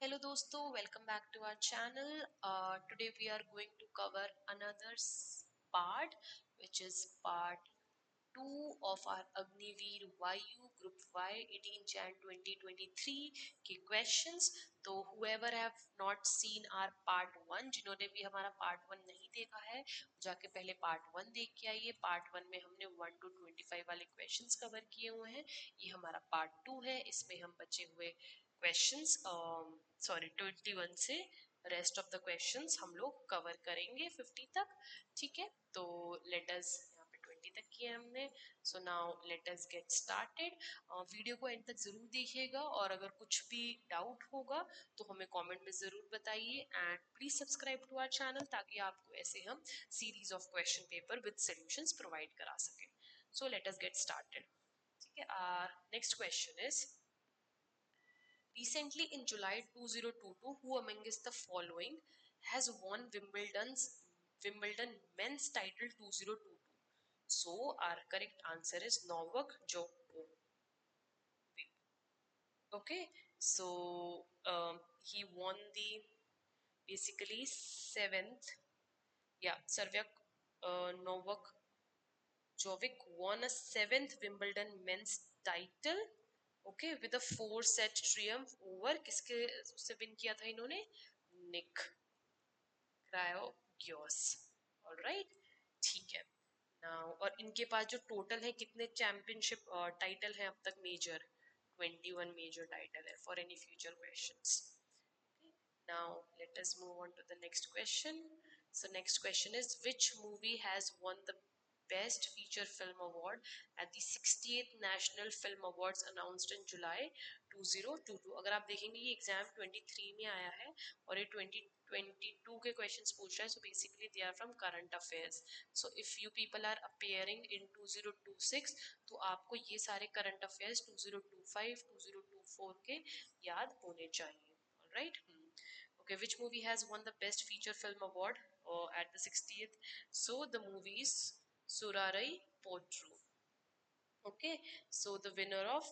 Hello dosto, welcome back to our channel. Today we are going to cover another part, which is part 2 of our Agniveer YU Group Y 18 Jan 2023 के questions. तो whoever have not seen our part 1, जिन्होंने भी हमारा part 1 नहीं देखा है, जाके पहले part 1 देख के आइए. part 1 में हमने 1 to 25 वाले questions cover किए हुए हैं. ये हमारा part 2 है. इसमें हम बचे हुए questions 21 से रेस्ट ऑफ द क्वेश्चंस हम लोग कवर करेंगे 50 तक. ठीक है, तो लेट अस, यहाँ पे 20 तक किए हमने. सो now let us get started. Video को एंड तक जरूर देखिएगा और अगर कुछ भी डाउट होगा तो हमें कमेंट में जरूर बताइए. And please subscribe to our channel ताकि आपको ऐसे हम series of question paper with solutions provide करा सकें. So let us get started. ठीक है, next question is recently in July 2022, who amongst the following has won Wimbledon men's title 2022? So our correct answer is Novak Djokovic. Okay, so he won the basically seventh. Yeah, Novak Djokovic won a seventh Wimbledon men's title. Okay, with a 4 set Triumph over किसके से win किया था इन्होंने? निक क्रायोगियोस. Alright, ठीक है. Now और इनके पास जो टोटल है कितने चैंपियनशिप टाइटल है अब तक? मेजर 21 मेजर टाइटल है for any future questions. Now let us move on to the next question. So next question is, which movie has won the Best Feature Film Award at the 60th National Film Awards announced in July 2022? अगर आप देखेंगे ये exam 23 में आया है और ये 2022 के क्वेश्चंस पूछ रहा है. So basically they are from current affairs. So if you people are appearing in 2026 तो आपको ये सारे करंट अफेयर्स 2025 2024 के याद होने चाहिए. Alright. Okay, which movie has won the Best Feature Film Award at the 60th? So the movie is Surarai Potru. Okay, so the winner of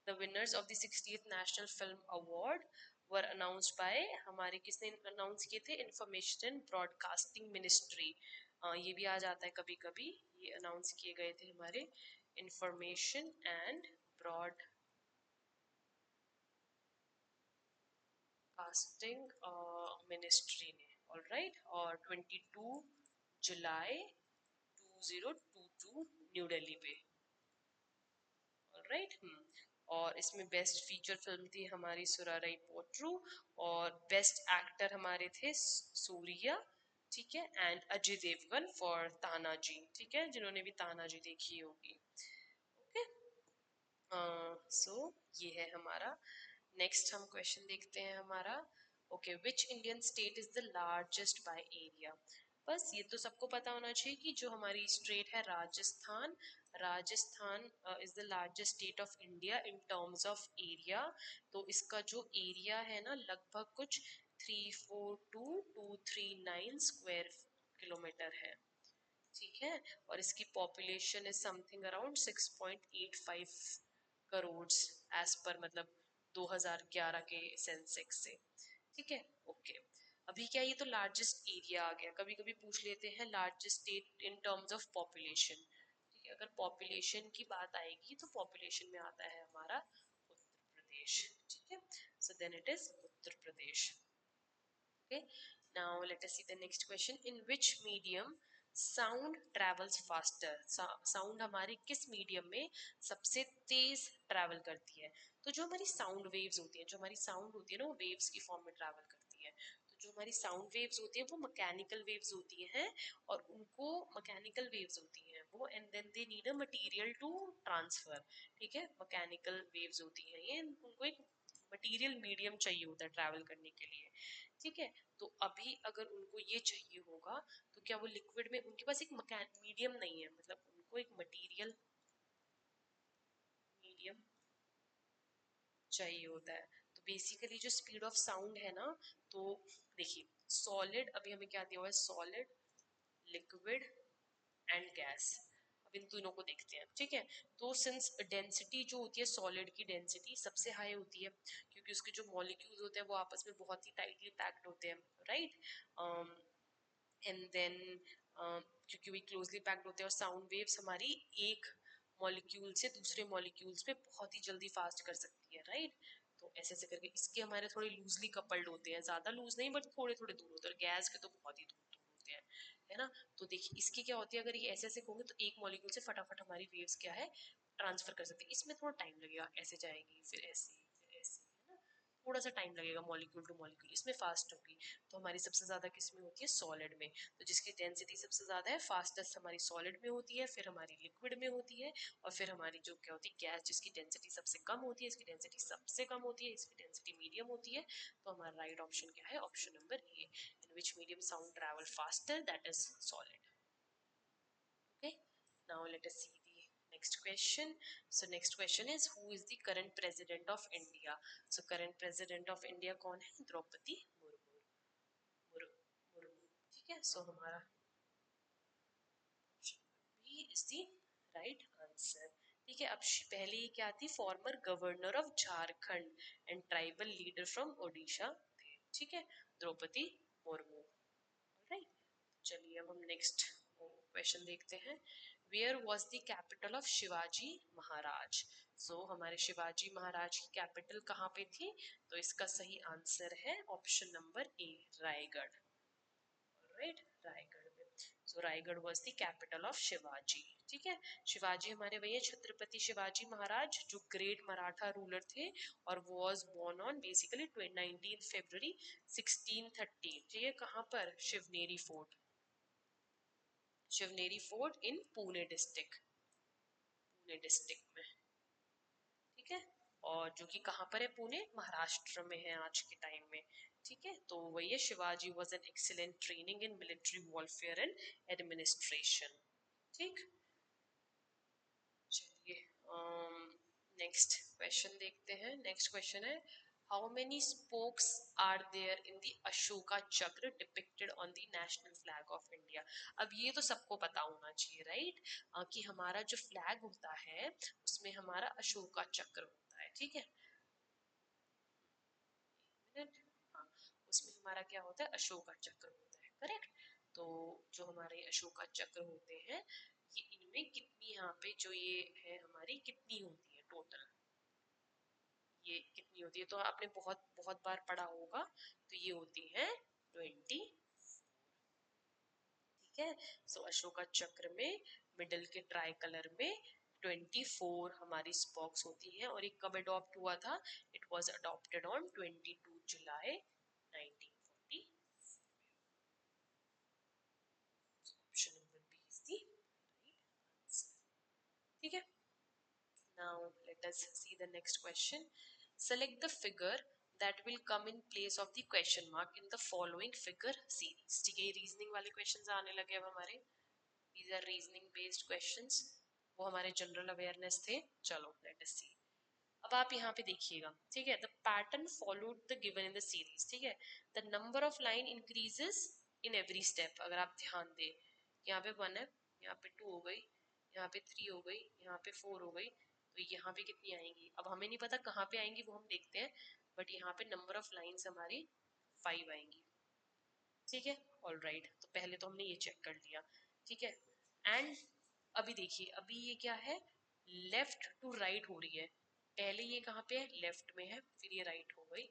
the winners of the 60th National Film Award were announced by हमारे किसने announce किए थे? Information broadcasting ministry. ये भी आ जाता है कभी कभी. ये अनाउंस किए गए थे हमारे इंफॉर्मेशन एंड ब्रॉडकास्टिंग मिनिस्ट्री ने. ऑलराइट, और 22 जुलाई 2022 न्यू दिल्ली पे. ऑलराइट. और इसमें बेस्ट फीचर फिल्म थी हमारी सुराराई पोट्रू और बेस्ट एक्टर हमारे थे सूर्या. ठीक है, एंड अजय देवगन फॉर तानाजी. ठीक है, जिन्होंने भी तानाजी देखी होगी. ओके, सो ये है हमारा. नेक्स्ट हम क्वेश्चन देखते हैं हमारा. Okay, which Indian state is the largest by area? बस ये तो सबको पता होना चाहिए कि जो हमारी स्टेट है Rajasthan. Rajasthan is the largest state of India in terms of area. तो इसका जो एरिया है ना, लगभग कुछ 342239 स्क्वायर किलोमीटर है. ठीक है, और इसकी population is something around 6.85 crore as पर मतलब 2011 के सेंसेक्स से. ठीक है, ओके. अभी क्या, ये तो लार्जेस्ट एरिया आ गया. कभी कभी पूछ लेते हैं largest state in terms of population. ठीक है, अगर पॉपुलेशन की बात आएगी तो पॉपुलेशन में आता है हमारा उत्तर प्रदेश. ठीक है, so then it is Uttar Pradesh. Okay, now let us see the next question. In which medium sound travels faster? Sound हमारी किस मीडियम में सबसे तेज ट्रैवल करती है? तो जो हमारी साउंड वेव्स होती है, जो हमारी साउंड होती है ना, वो वेव्स की फॉर्म में ट्रैवल करती है. तो जो हमारी साउंड वेव्स होती है वो मैकेनिकल वेव्स होती हैं और उनको मैकेनिकल वेव्स होती हैं वो, and then they need a material to transfer. ठीक है, मैकेनिकल वेव्स होती हैं ये, उनको एक मटेरियल मीडियम चाहिए होता है ट्रैवल करने के लिए. ठीक है, तो अभी अगर उनको ये चाहिए होगा तो क्या वो लिक्विड में, उनके पास एक मीडियम नहीं है, मतलब उनको एक मटेरियल मीडियम चाहिए होता है. तो बेसिकली जो स्पीड ऑफ साउंड है ना, तो देखिए सॉलिड, अभी हमें क्या दिया हुआ है? Solid, liquid and gas. अब इन तीनों को देखते हैं, ठीक है। तो सिंस डेंसिटी जो होती है, सॉलिड की डेंसिटी सबसे हाई होती है, क्योंकि उसके जो मॉलिक्यूल्स होते हैं वो आपस में बहुत ही टाइटली पैक्ड होते हैं, राइट। एंड देन क्योंकि वे क्लोजली पैक्ड होते हैं, और साउंड वेव्स हमारी एक मॉलिक्यूल से दूसरे मॉलिक्यूल्स पे बहुत ही जल्दी फास्ट कर सकती है, राइट। तो ऐसे ऐसे करके इसके हमारे थोड़े लूजली कपल्ड होते हैं, ज्यादा लूज नहीं बट थोड़े थोड़े दूर होते हैं, और गैस के तो बहुत ही दूर दूर होते हैं, है ना। तो देखिए इसकी क्या होती है, अगर ये ऐसे ऐसे होंगे तो एक मॉलिक्यूल से फटाफट हमारी वेव्स क्या है ट्रांसफर कर सकते हैं। इसमें थोड़ा टाइम लगेगा, ऐसे जाएगी फिर ऐसे फिर ऐसे, है ना, थोड़ा सा टाइम लगेगा मॉलिक्यूल टू मॉलिक्यूल, इसमें फास्ट होगी। तो हमारी सबसे ज्यादा किस में होती है, सॉलिड में। तो जिसकी डेंसिटी सबसे ज्यादा है, फास्टेस्ट हमारी सॉलिड में होती है, फिर हमारी लिक्विड में होती है, और फिर हमारी जो क्या होती है गैस, जिसकी डेंसिटी सबसे कम होती है, इसकी डेंसिटी सबसे कम होती है, इसकी डेंसिटी मीडियम होती है। तो हमारा राइट ऑप्शन क्या है, option number A, in which medium sound travel faster, that is solid. Okay, now let us see the next question. So next question is, who is the current president of India? So current president of India कौन है, द्रौपदी मुर्मू, मुर्मू, ठीक है। So हमारा B is the right answer, ठीक है। अब पहले ये क्या थी, former governor of Jharkhand and tribal leader from Odisha थे, ठीक है, द्रौपदी मुर्मू, राइट। चलिए अब हम नेक्स्ट क्वेश्चन देखते हैं। Where was the capital of Shivaji Maharaj? So हमारे शिवाजी महाराज की कैपिटल कहाँ पे थी? तो इसका सही आंसर है option number A, Raigad, right, Raigad में। So Raigad was the capital of Shivaji, ठीक है। शिवाजी हमारे वही है, छत्रपति शिवाजी महाराज, जो ग्रेट मराठा रूलर थे, और वॉज बोर्न ऑन बेसिकली 19 फरवरी 1613, ठीक है। कहाँ पर, शिवनेरी फोर्ट, शिवनेरी फोर्ट इन पुणे डिस्ट्रिक्ट, पुणे डिस्ट्रिक्ट में, ठीक है। और जो कि कहाँ पर है, पुणे महाराष्ट्र में है आज के टाइम में, ठीक है। तो वही है, Shivaji was an excellent training in military warfare and administration, ठीक। चलिए नेक्स्ट क्वेश्चन देखते हैं। नेक्स्ट क्वेश्चन है, how many spokes are there in the Ashoka chakra depicted on the national flag of India? अब ये तो सबको पता होना चाहिए, राइट, कि हमारा जो फ्लैग होता है उसमें हमारा अशोका चक्र होता है, ठीक है। हाँ, उसमें हमारा क्या होता है, अशोका चक्र होता है, करेक्ट। तो जो हमारे अशोका चक्र होते हैं, ये इनमें कितनी, यहाँ पे जो ये है हमारी, कितनी होती है टोटल, ये कितनी होती है, तो आपने बहुत बहुत बार पढ़ा होगा, तो ये होती है 20, ठीक है। सो अशोका चक्र में मिडल के ट्राई कलर में 24 हमारी स्पॉक्स होती हैं, और ये कब अडॉप्ट हुआ था, it was adopted on 22 July 1940। Option number B is the right answer, ठीक है। Now let us see the next question. Select the figure that will come in place of the question mark in the following figure series. ठीक है, ये reasoning वाले questions आने लगे अब हमारे, these are reasoning based questions, वो हमारे जनरल अवेयरनेस थे। चलो लेट अस सी। अब आप यहाँ पे देखिएगा, ठीक है, the pattern followed the given in the series, ठीक है। The number of line increases in every step, अगर आप ध्यान दें, यहाँ पे 1 है, यहाँ पे 2 हो गई, यहाँ पे 3 हो गई, यहाँ पे 4 हो गई, तो यहाँ पे कितनी आएंगी, अब हमें नहीं पता कहाँ पे आएंगी, वो हम देखते हैं, बट यहाँ पे नंबर ऑफ लाइन्स हमारी 5 आएंगी, ठीक है। ऑल राइट, तो पहले तो हमने ये चेक कर लिया, ठीक है। एंड अभी देखिए, अभी ये क्या है, लेफ्ट टू राइट हो रही है, पहले ये कहाँ पे है, लेफ्ट में है, फिर ये राइट हो गई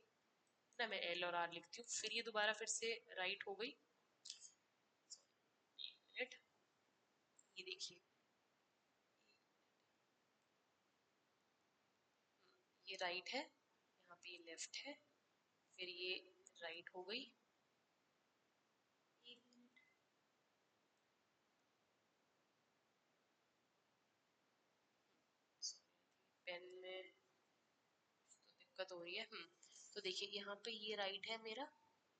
ना, मैं एल और आर लिखती हूँ, फिर ये दोबारा फिर से राइट हो गई, एक मिनट, ये देखिए, ये राइट है, यहाँ पे ये लेफ्ट है, फिर ये राइट हो गई, एक मिनट, पेन में तो दिक्कत हो रही है। तो देखिए यहाँ पे ये राइट है मेरा,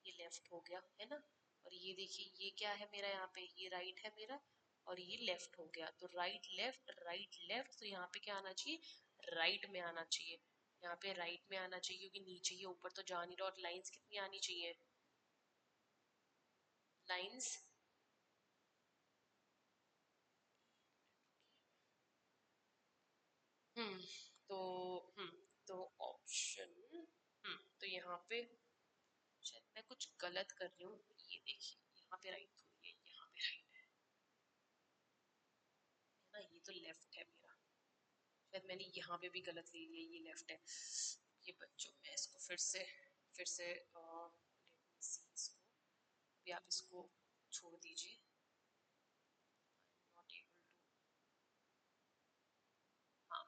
ये लेफ्ट हो गया है ना, और ये देखिए ये क्या है मेरा, यहाँ पे ये राइट है मेरा, और ये लेफ्ट हो गया, तो राइट लेफ्ट राइट लेफ्ट, तो यहाँ पे क्या आना चाहिए, राइट में आना चाहिए, यहाँ पे राइट में आना चाहिए, क्योंकि नीचे ये ऊपर तो जा नहीं रहा, और लाइंस कितनी आनी चाहिए, लाइंस हम्म तो हम्म तो ऑप्शन तो यहाँ पे शायद मैं कुछ गलत कर रही हूँ, ये देखिए यहाँ पे राइट थोड़ी है, यहाँ पे राइट है ना, ये तो लेफ्ट है मेरा, शायद मैंने यहाँ पे भी गलत ले लिया, ये लेफ्ट है। ये बच्चों मैं इसको फिर से इसको भी आप इसको छोड़ दीजिए, नॉट एबल टू, हाँ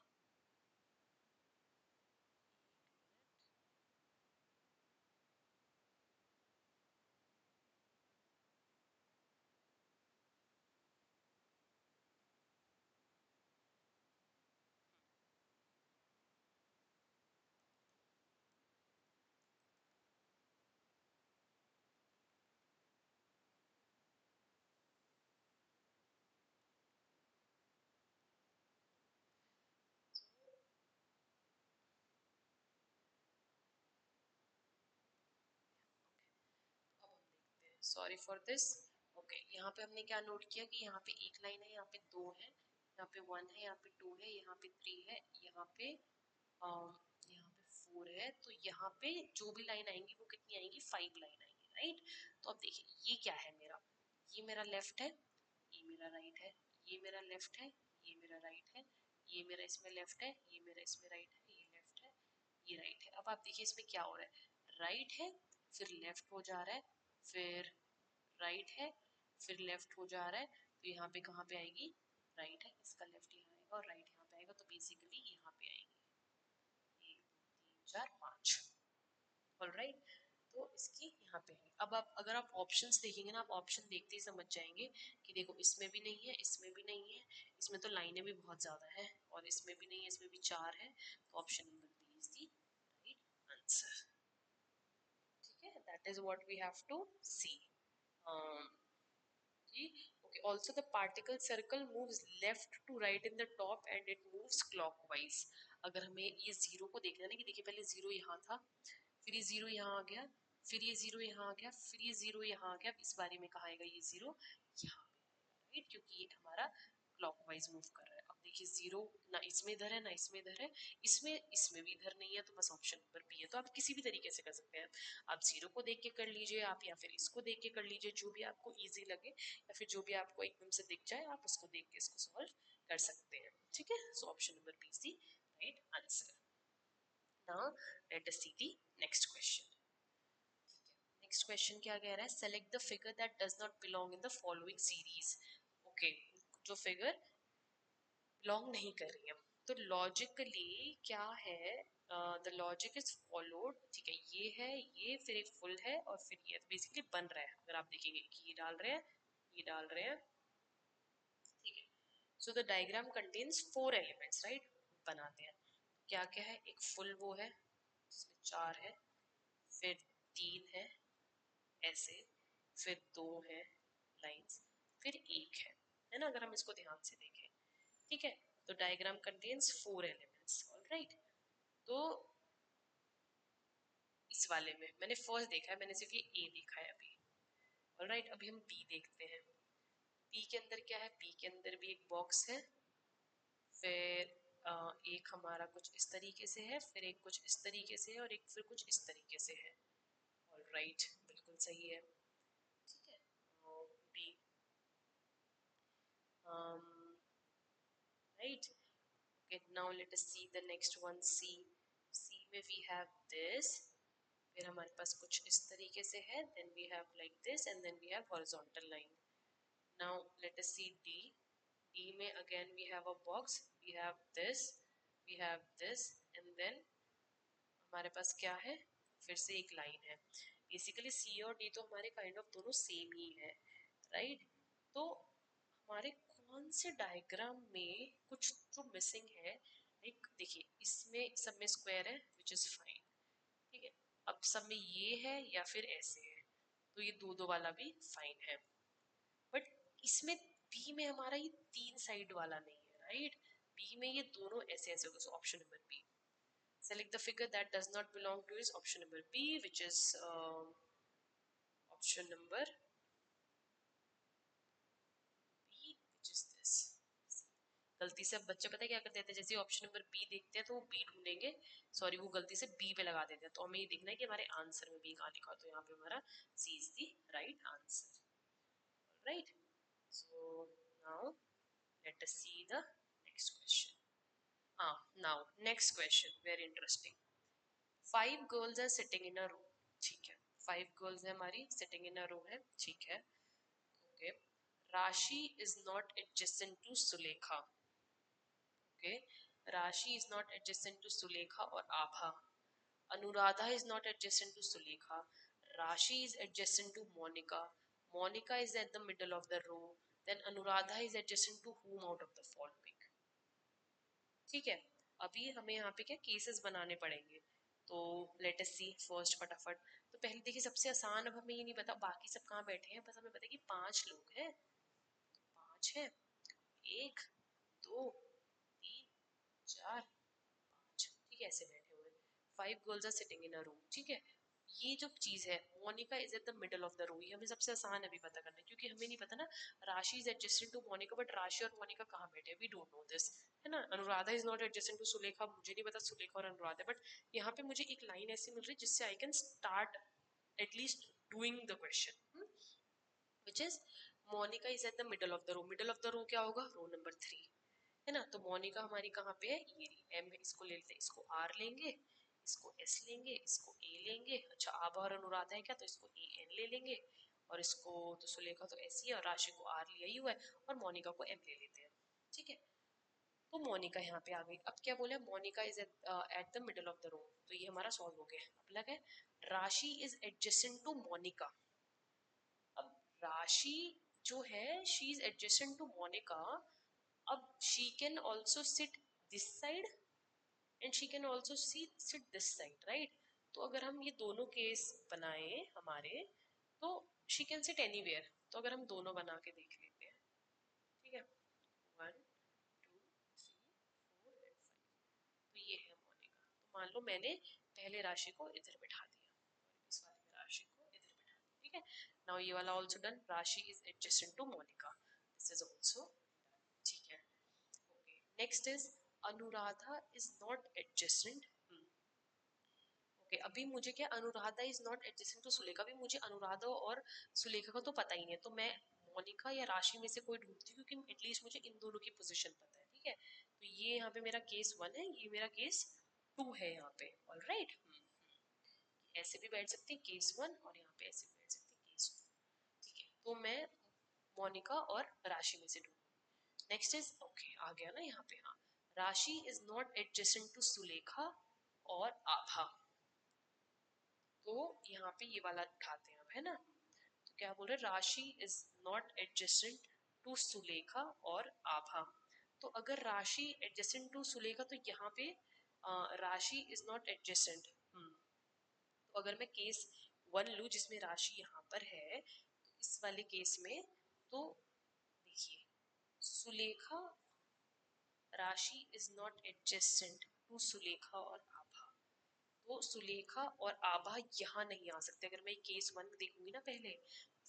अब हम देखते हैं, सॉरी फॉर दिस। ओके, यहाँ पे हमने क्या नोट किया कि यहाँ पे एक लाइन है, यहाँ पे दो है, यहाँ पे वन है, यहाँ पे टू है, यहाँ पे थ्री है, यहाँ पे यहाँ पे फोर है, तो यहाँ पे जो भी लाइन आएंगी वो कितनी आएंगी, फाइव लाइन आएंगी, राइट। तो अब देखिए ये क्या है मेरा, ये मेरा लेफ्ट है, ये मेरा राइट है, ये मेरा लेफ्ट है, ये मेरा राइट है, ये मेरा इसमें लेफ्ट है, ये मेरा इसमें राइट है, ये लेफ्ट है, ये राइट है। अब आप देखिए इसमें क्या हो रहा है, राइट है फिर लेफ्ट हो जा रहा है, फिर राइट है फिर लेफ्ट हो जा रहा है, तो यहाँ पे कहाँ पे आएगी, राइट है, इसका लेफ्ट यहाँ आएगा और राइट यहाँ पे आएगा, तो बेसिकली यहाँ पे आएगी 1 2 3 4 5। ऑलराइट, तो इसकी यहाँ पे है। अब आप अगर आप ऑप्शंस देखेंगे ना, आप ऑप्शन देखते ही समझ जाएंगे कि देखो इसमें भी नहीं है, इसमें भी नहीं है, इसमें तो लाइनें भी बहुत ज्यादा है, और इसमें भी नहीं है, इसमें भी चार है, तो option number B is the right answer. ठीक है, that is what we have to see. Okay, also the particle circle moves left to right in the top and it moves clockwise। अगर हमें ये जीरो को देखना है ना, कि देखिए पहले जीरो यहाँ था, फिर ये जीरो यहाँ आ गया, फिर ये जीरो यहाँ आ गया, फिर ये जीरो यहाँ आ गया, इस बारे में कहा आएगा ये जीरो यहाँ पे आएगा, राइट, क्योंकि ये हमारा क्लॉकवाइज मूव कर रहा है। अब देखिए जीरो ना इसमें इधर है ना इसमें इधर है, इसमें इसमें भी इधर नहीं है, तो बस ऑप्शन नंबर बी है। तो आप किसी भी तरीके से कर सकते हैं, आप जीरो को देख के कर लीजिए, आप या फिर इसको देख के कर लीजिए, जो भी आपको इजी लगे, या फिर जो भी आपको एकदम से दिख जाए आप उसको देख के इसको सॉल्व कर सकते हैं। ठीक है, so option number B is the right answer. Now let us see the next question. Next question क्या कह रहा है, select the figure that does not belong in the following series. Okay, जो फिगर बिलोंग नहीं कर रही है, तो लॉजिकली क्या है, द लॉजिक इज फॉलोड, ठीक है, ये है, ये फिर एक फुल है और फिर ये, बेसिकली बन रहा है, अगर आप देखेंगे कि ये डाल रहे हैं, ये डाल रहे हैं, ठीक है। So the diagram contains four elements, right, बनाते हैं, क्या क्या है, एक फुल वो है जिसमें चार है, फिर तीन है ऐसे, फिर दो है लाइंस, फिर एक है ना, अगर हम इसको ध्यान से देखें, ठीक है। तो diagram contains four elements, alright. तो इस वाले में मैंने फर्स्ट देखा है, मैंने सिर्फ ये ए देखा है अभी, ऑलराइट। अभी हम बी देखते हैं, बी के अंदर क्या है, बी के अंदर भी एक बॉक्स है, फिर एक हमारा कुछ इस तरीके से है, फिर एक कुछ इस तरीके से है, और एक फिर कुछ इस तरीके से है, ऑलराइट, बिल्कुल सही है, ठीक है। B, right, okay, now let us see the next one, c। c में we have this, फिर हमारे पास कुछ इस तरीके से है, then we have like this and then we have horizontal line। now let us see d। d में again we have a box, we have this and then हमारे पास क्या है, फिर से एक लाइन है। बेसिकली सी और डी तो हमारे काइंड ऑफ दोनों सेम ही है, राइट। तो हमारे कौन से डायग्राम में कुछ जो मिसिंग है, लाइक देखिए इसमें सब में स्क्वायर है विच इज फाइन, ठीक है। अब सब में ये है या फिर ऐसे है, तो ये दो दो वाला भी फाइन है, बट इसमें बी में हमारा ये तीन साइड वाला नहीं है, राइट। बी में ये दोनों ऐसे ऐसे होगा, so option number B. Select the figure that does not belong to is option number B, which is option number B, which is this. गलती से अब बच्चे पता है क्या करते हैं, जैसे ऑप्शन नंबर बी देखते हैं तो वो बी ढूंढेंगे, सॉरी वो गलती से बी पे लगा देते हैं, तो हमें ये देखना है कि हमारे आंसर में बी कहाँ लिखा, तो यहाँ पे हमारा C is the right answer, right. So now let us see the next question. हाँ, now next question very interesting. 5 girls are sitting in a row, ठीक है, 5 गर्ल्स है हमारी सिटिंग इन अ रो है, ठीक है, okay. Rashi is not adjacent to Sulekha, okay, Rashi is not adjacent to Sulekha और Abha, Anuradha is not adjacent to Sulekha, Rashi is adjacent to Monica, Monica is at the middle of the row, then Anuradha is adjacent to whom out of the following, ठीक है। अभी हमें यहाँ पे क्या cases बनाने पड़ेंगे, तो लेट अस सी फर्स्ट फटाफट। तो पहले देखिए सबसे आसान, अब हमें ये नहीं पता बाकी सब कहाँ बैठे हैं, बस हमें पता है कि 5 लोग हैं, 5 है, 1 2 3 4 5, ठीक है, ऐसे बैठे हुए 5 girls are sitting in a room, ठीक है। ये जो चीज है Monika is at the middle of the row, ये हमें सबसे आसान है अभी पता करना, क्योंकि हमें नहीं पता ना Rashi is adjacent to Monika, but Rashi और मोनिका कहाँ बैठे, वी डोंट नो दिस, है ना। Anuradha is not adjacent to Sulekha, मुझे नहीं पता सुलेखा और अनुराधा, बट यहाँ पे मुझे एक लाइन ऐसी मिल रही है जिससे I can start at least doing the question, which is Monika is at the middle of the row, middle of the row क्या होगा, रो नंबर 3, है ना। तो मोनिका हमारी कहाँ पे है, ये एम है, इसको ले लेते हैं, इसको आर लेंगे, इसको एस लेंगे, इसको ए लेंगे, अच्छा आभा और अनुराधा है क्या, तो इसको ए एन ले लेंगे, और इसको तो सुलेखा तो एस ही है और राशि को आर लिया ही हुआ है, और मोनिका को एम ले लेते हैं, ठीक है। तो मोनिका यहाँ पे आ गई, अब क्या बोले, Monika is at the middle of the room, तो ये हमारा सॉल्व हो गया। अब लगा है राशि इज एडजेसेंट टू मोनिका, अब राशि जो है she is adjacent to Monika, अब she can also sit this side and she can also sit this side, right। तो अगर हम ये दोनों केस बनाए हमारे, तो she can sit anywhere, तो अगर हम दोनों बना के देख लेते हैं, ठीक है, 1 2 3 4 एंड 5, तो ये है मोनिका। तो मान लो मैंने पहले राशि को इधर बिठा दिया और इस वाले में राशि को इधर बिठा दिया, ठीक है। नाउ ये वाला also done, Rashi is adjacent to Monika, this is also, ठीक है। Next is Anuradha is not adjacent, okay, अभी मुझे क्या Anuradha is not adjacent to Sulekha, अभी मुझे अनुराधा और सुलेखा का तो पता ही नहीं है, तो मैं मोनिका या राशि में से कोई ढूंढती हूँ, क्योंकि एटलीस्ट मुझे इन दोनों की पोजीशन पता है, ठीक है। तो ये यहाँ पे मेरा केस 1 है, ये मेरा केस 2 है यहाँ पे, ऑलराइट। ऐसे भी बैठ सकती है केस 1, और यहाँ पे ऐसे भी बैठ सकती है केस 2, ठीक है। तो मैं मोनिका और राशि में से ढूंढूंगी। नेक्स्ट इज ओके, आ गया ना यहाँ पे, हाँ, Rashi is not adjacent to Sulekha और आभा, तो यहाँ पे ये वाला उठाते हैं अब, है ना। तो क्या बोल रहे, Rashi is not adjacent to Sulekha और आभा, तो अगर राशि एडजेसेंट टू सुलेखा, तो यहाँ पे राशि इज नॉट एडजेसेंट, तो अगर मैं केस 1 लूँ जिसमें राशि यहाँ पर है, तो इस वाले केस में तो देखिए Sulekha, Rashi is not adjacent to Sulekha और आभा, तो सुलेखा और आभा यहाँ नहीं आ सकते। अगर मैं केस 1 देखूंगी ना पहले,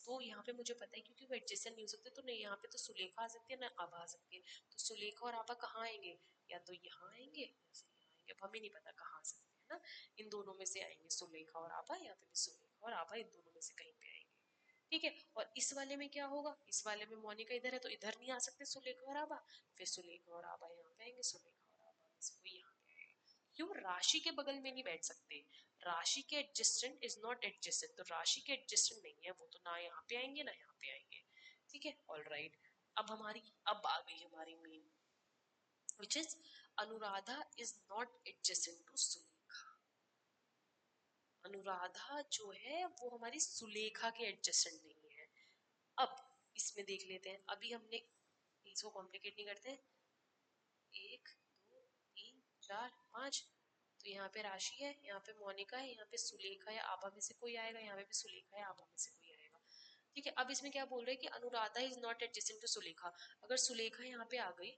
तो यहाँ पे मुझे पता है क्योंकि वो एडजेसेंट नहीं हो सकते, तो नहीं यहाँ पे तो सुलेखा आ सकती है ना आभा आ सकती है, तो सुलेखा और आभा कहाँ आएंगे, या तो यहाँ आएंगे या फिर यहाँ आएंगे, अब हमें नहीं पता कहाँ आ सकते हैं ना, इन दोनों में से आएंगे सुलेखा और आभा, या फिर सुलेखा और आभा इन दोनों में से कहीं पे आएंगे, ठीक है। और इस वाले में क्या होगा, इस वाले में मोनिका इधर है तो इधर नहीं आ सकते सुलेखा और आभा, फिर सुलेखा और आभा यहाँ पे आएंगे, सुलेखा और आभा में से कोई यहाँ पे आएगा, क्यों, राशि के बगल में नहीं बैठ सकते, राशि के एडजेसेंट इज नॉट एडजेसेंट, तो राशि के एडजेसेंट नहीं है वो, तो ना यहाँ पे आएंगे ना यहाँ पे आएंगे, ठीक है, ऑलराइट। अब हमारी अब आ गई हमारी main, which is Anuradha is not adjacent to Sulekha, Anuradha जो है वो हमारी सुलेखा के एडजेसेंट नहीं है। अब इसमें देख लेते हैं, अभी हमने इसको कॉम्प्लिकेट नहीं करते, 1 2 3 4 5, तो यहाँ पे राशि है, यहाँ पे मोनिका है, यहाँ पे सुलेखा या आभा में से कोई आएगा, यहाँ पे भी सुलेखा या आभा में से कोई आएगा, ठीक है। अब इसमें क्या बोल रहे हैं कि Anuradha is not adjacent to Sulekha, अगर सुलेखा यहाँ पे आ गई,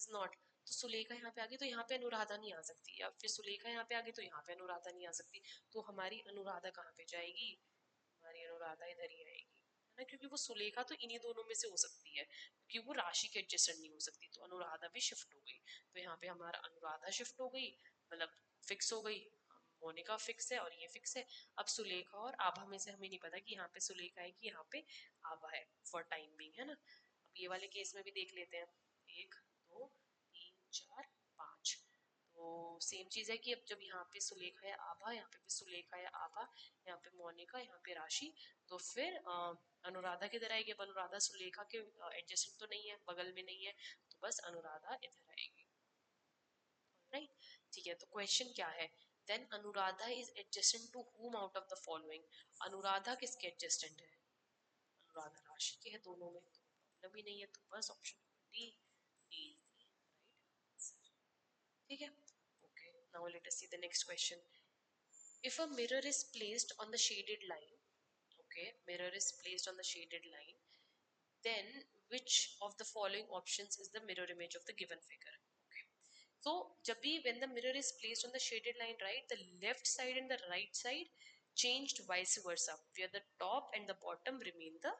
इज नॉट, तो सुलेखा यहाँ पे आ गई तो यहाँ पे अनुराधा नहीं आ सकती, या फिर सुलेखा यहाँ पे आ गई तो यहाँ पे अनुराधा नहीं आ सकती, तो हमारी अनुराधा कहाँ पे जाएगी, हमारी अनुराधा इधर ही आएगी, ना, क्योंकि वो सुलेखा तो इन्हीं दोनों में से हो सकती है, क्योंकि वो राशि के एडजेसेंट नहीं हो सकती। तो अनुराधा भी शिफ्ट हो गई, तो यहाँ पे हमारा अनुराधा शिफ्ट हो गई, मतलब फिक्स हो गई। मोनिका फिक्स है और ये फिक्स है। अब सुलेखा और आभा में से हमें नहीं पता कि यहाँ पे सुलेखा है कि यहाँ पे आभा है, फॉर टाइम बिंग, है ना। अब ये वाले केस में भी देख लेते हैं, 1 2 3 4 5। तो सेम चीज है कि अब जब यहाँ पे सुलेखा या आभा, यहाँ पे भी सुलेखा या आभा, यहाँ पे मोनिका, यहाँ पे राशि, तो फिर अनुराधा किधर आएगी? अब अनुराधा सुलेखा के एडजेसेंट तो नहीं है, बगल में नहीं है, तो बस अनुराधा इधर आएगी, राइट। ठीक है, तो क्वेश्चन क्या है? Then Anuradha is adjacent to whom out of the following? Anuradha किसके एडजेसेंट है? अनुराधा राशि के है दोनों में, तो प्रॉब्लम ही नहीं है, तो बस option D, D is the right answer. ठीक है, okay. Now let us see the next question. If a mirror is placed on the shaded line, okay, mirror is placed on the shaded line, then which of the following options is the mirror image of the given figure? Okay, so jab bhi when the mirror is placed on the shaded line, right, the left side and the right side changed vice versa, where the top and the bottom remain the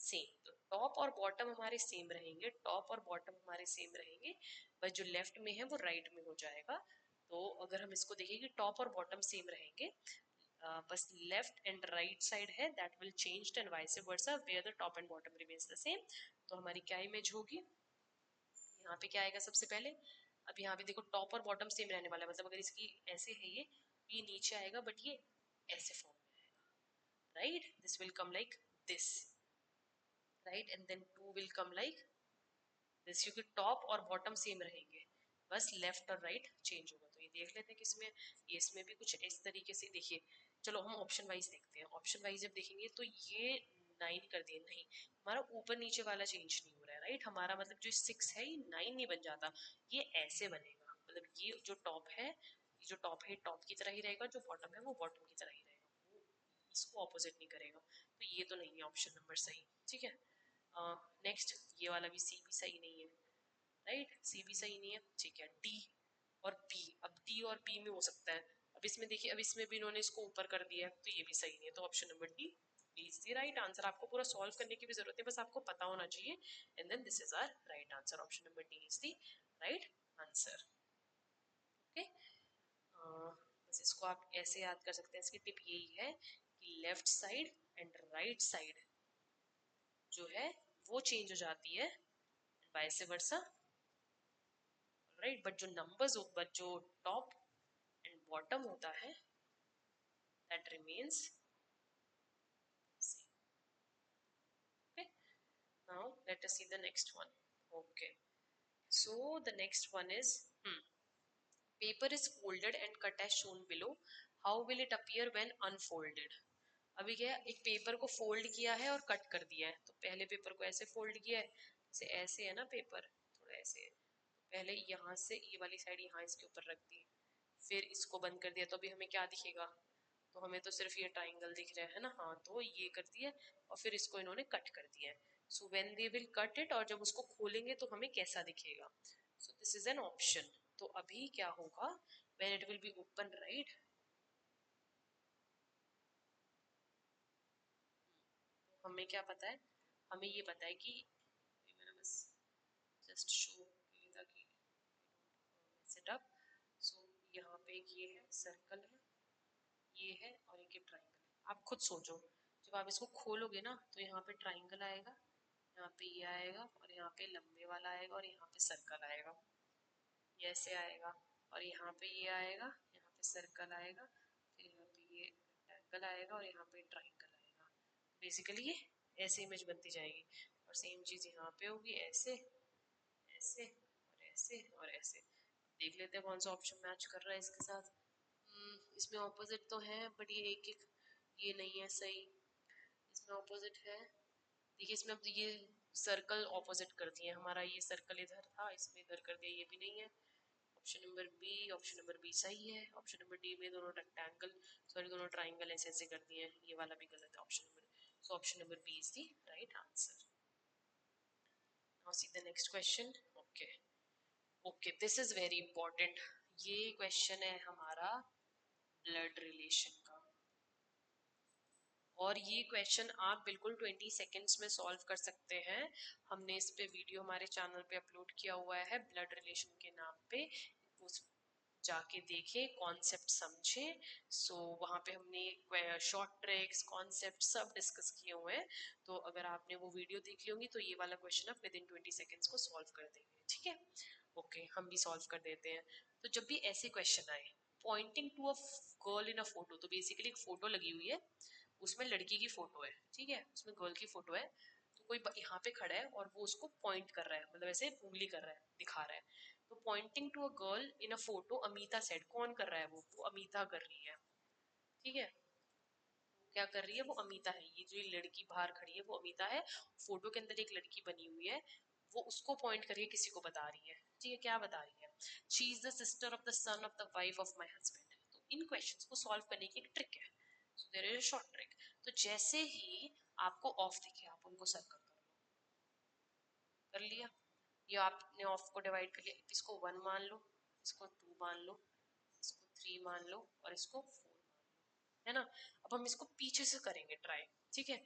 same. तो top और bottom हमारे same रहेंगे, top और bottom हमारे same रहेंगे, बस जो left में है वो राइट में हो जाएगा। तो अगर हम इसको देखें कि टॉप और बॉटम सेम रहेंगे, बस लेफ्ट एंड राइट साइड है that will change and vice versa, where the top and bottom remains the same. तो हमारी क्या इमेज होगी? यहाँ पे क्या आएगा सबसे पहले? अब यहाँ पे देखो टॉप और बॉटम सेम रहने वाला है, मतलब अगर इसकी ऐसे है ये नीचे आएगा, बट ये ऐसे फॉर्म में आएगा, right, this will come like this, right, and then two will come like this, क्योंकि टॉप और बॉटम सेम रहेंगे, बस लेफ्ट और राइट चेंज होगा। तो ये देख लेते हैं किसमें, ये इसमें भी कुछ इस तरीके से। देखिए चलो हम ऑप्शन वाइज देखते हैं, ऑप्शन वाइज जब देखेंगे तो ये 9 कर दिए, नहीं, हमारा ऊपर नीचे वाला चेंज नहीं हो रहा है, राइट, हमारा मतलब जो 6 है ये 9 नहीं बन जाता, ये ऐसे बनेगा, मतलब ये जो टॉप है, ये जो टॉप है टॉप की तरह ही रहेगा, जो बॉटम है वो बॉटम की तरह ही रहेगा, वो इसको ऑपोजिट नहीं करेगा। तो ये तो नहीं है ऑप्शन नंबर सही, ठीक है। नेक्स्ट, ये वाला भी सी भी सही नहीं है, राइट, सी भी सही नहीं है, ठीक है। डी और बी, अब डी और बी में हो सकता है, अब इसमें देखिए, अब इसमें भी इन्होंने इसको ऊपर कर दिया है, तो ये भी सही नहीं है, तो option number D, D is the right answer. आपको पूरा सॉल्व करने की भी जरूरत है, बस आपको पता होना चाहिए, and then this is our right answer, option number D is the right answer, okay. बस इसको आप ऐसे याद कर सकते हैं, इसकी टिप यही है कि left side and right side जो है वो चेंज हो जाती है, वाइस वर्सा, राइट, बट जो नंबर्स, बट जो टॉप एंड बॉटम होता है that remains same, okay. Now let us see the next one, okay. So the next one is paper is folded and cut as shown below, how will it appear when unfolded? अभी क्या है, एक paper को fold किया है और cut कर दिया है, तो पहले पेपर को ऐसे फोल्ड किया है, जैसे ऐसे है ना पेपर, थोड़ा ऐसे है, पहले यहाँ से ये वाली साइड यहाँ इसके ऊपर रख दी, फिर इसको बंद कर दिया, तो अभी हमें क्या दिखेगा? तो हमें तो सिर्फ ये ट्राइंगल दिख रहा है ना, हाँ, तो ये कर दिया और फिर इसको इन्होंने कट कर दिया है। So when they will cut it, और जब उसको खोलेंगे तो हमें कैसा दिखेगा? So this is an option. तो अभी क्या होगा? When it will be open, right, हमें क्या पता है? हमें ये पता है कि मैंने बस जस्ट शो ताकि सेटअप। सो यहाँ पे एक ये है सर्कल है, ये है, और एक ये ट्राइंगल है। आप खुद सोचो, जब आप इसको खोलोगे ना तो यहाँ पे ट्राइंगल आएगा, यहाँ पे ये आएगा, और यहाँ पे लंबे वाला आएगा, और यहाँ पे सर्कल आएगा, ये ऐसे आएगा, और यहाँ पे ये आएगा, यहाँ पे सर्कल आएगा, फिर यहाँ पे ये रेक्टेंगल आएगा, और यहाँ पे ट्राइंगल आएगा। बेसिकली ये ऐसे इमेज बनती जाएगी, और सेम चीज यहाँ पे होगी, ऐसे ऐसे और ऐसे और ऐसे। देख लेते हैं कौन सा ऑप्शन मैच कर रहा है इसके साथ। इसमें ऑपोजिट तो है, बट ये एक एक, ये नहीं है सही, इसमें ऑपोजिट है। देखिए इसमें अब ये सर्कल ऑपोजिट कर दिए, हमारा ये सर्कल इधर था, इसमें इधर कर दिया, ये भी नहीं है। Option number B, option number B सही है। ऑप्शन नंबर डी में दोनों रेक्टेंगल, सॉरी दोनों ट्राइंगल ऐसे ऐसे कर दिए हैं, ये वाला भी गलत है option number. So option number B is the right answer. Now see the next question, okay. Okay, this is very important. ये क्वेश्चन है हमारा ब्लड रिलेशन का, और ये क्वेश्चन आप बिल्कुल 20 सेकेंड्स में सॉल्व कर सकते हैं। हमने इस पे वीडियो हमारे चैनल पे अपलोड किया हुआ है ब्लड रिलेशन के नाम पे, उस जाके देखें, कॉन्सेप्ट समझें। सो वहाँ पे हमने शॉर्ट ट्रिक्स कॉन्सेप्ट सब डिस्कस किए हुए हैं। तो अगर आपने वो वीडियो देख ली होंगी तो ये वाला क्वेश्चन आप विद इन 20 सेकेंड्स को सॉल्व कर देंगे, ठीक है। ओके, हम भी सॉल्व कर देते हैं। तो जब भी ऐसे क्वेश्चन आए pointing to a girl in a photo, तो बेसिकली एक फोटो लगी हुई है, उसमें लड़की की फोटो है, ठीक है, उसमें गर्ल की फोटो है। तो कोई यहाँ पे खड़ा है और वो उसको पॉइंट कर रहा है, मतलब ऐसे उंगली कर रहा है, दिखा रहा है। तो pointing to a girl in a photo, Amita said, कौन कर रहा है? वो अमिता कर रही है, ठीक है। क्या कर रही है? वो अमिता है। ये जो लड़की बाहर खड़ी है वो अमिता है। फोटो के अंदर एक लड़की बनी हुई है, वो उसको पॉइंट करके किसी को बता रही है, ठीक है। क्या बता रही है? She is the sister of the son of the wife of my husband. तो इन क्वेश्चंस को सॉल्व करने की एक ट्रिक है, so there is a short trick. तो जैसे ही आपको ऑफ दिखे आप उनको सर्कल कर लो, कर लिया। ये आपने ऑफ को डिवाइड कर लिया, इसको 1 मान लो, इसको 2 मान लो, इसको 3 मान लो और इसको 4 मान लो, है ना। अब हम इसको पीछे से करेंगे ट्राई, ठीक है।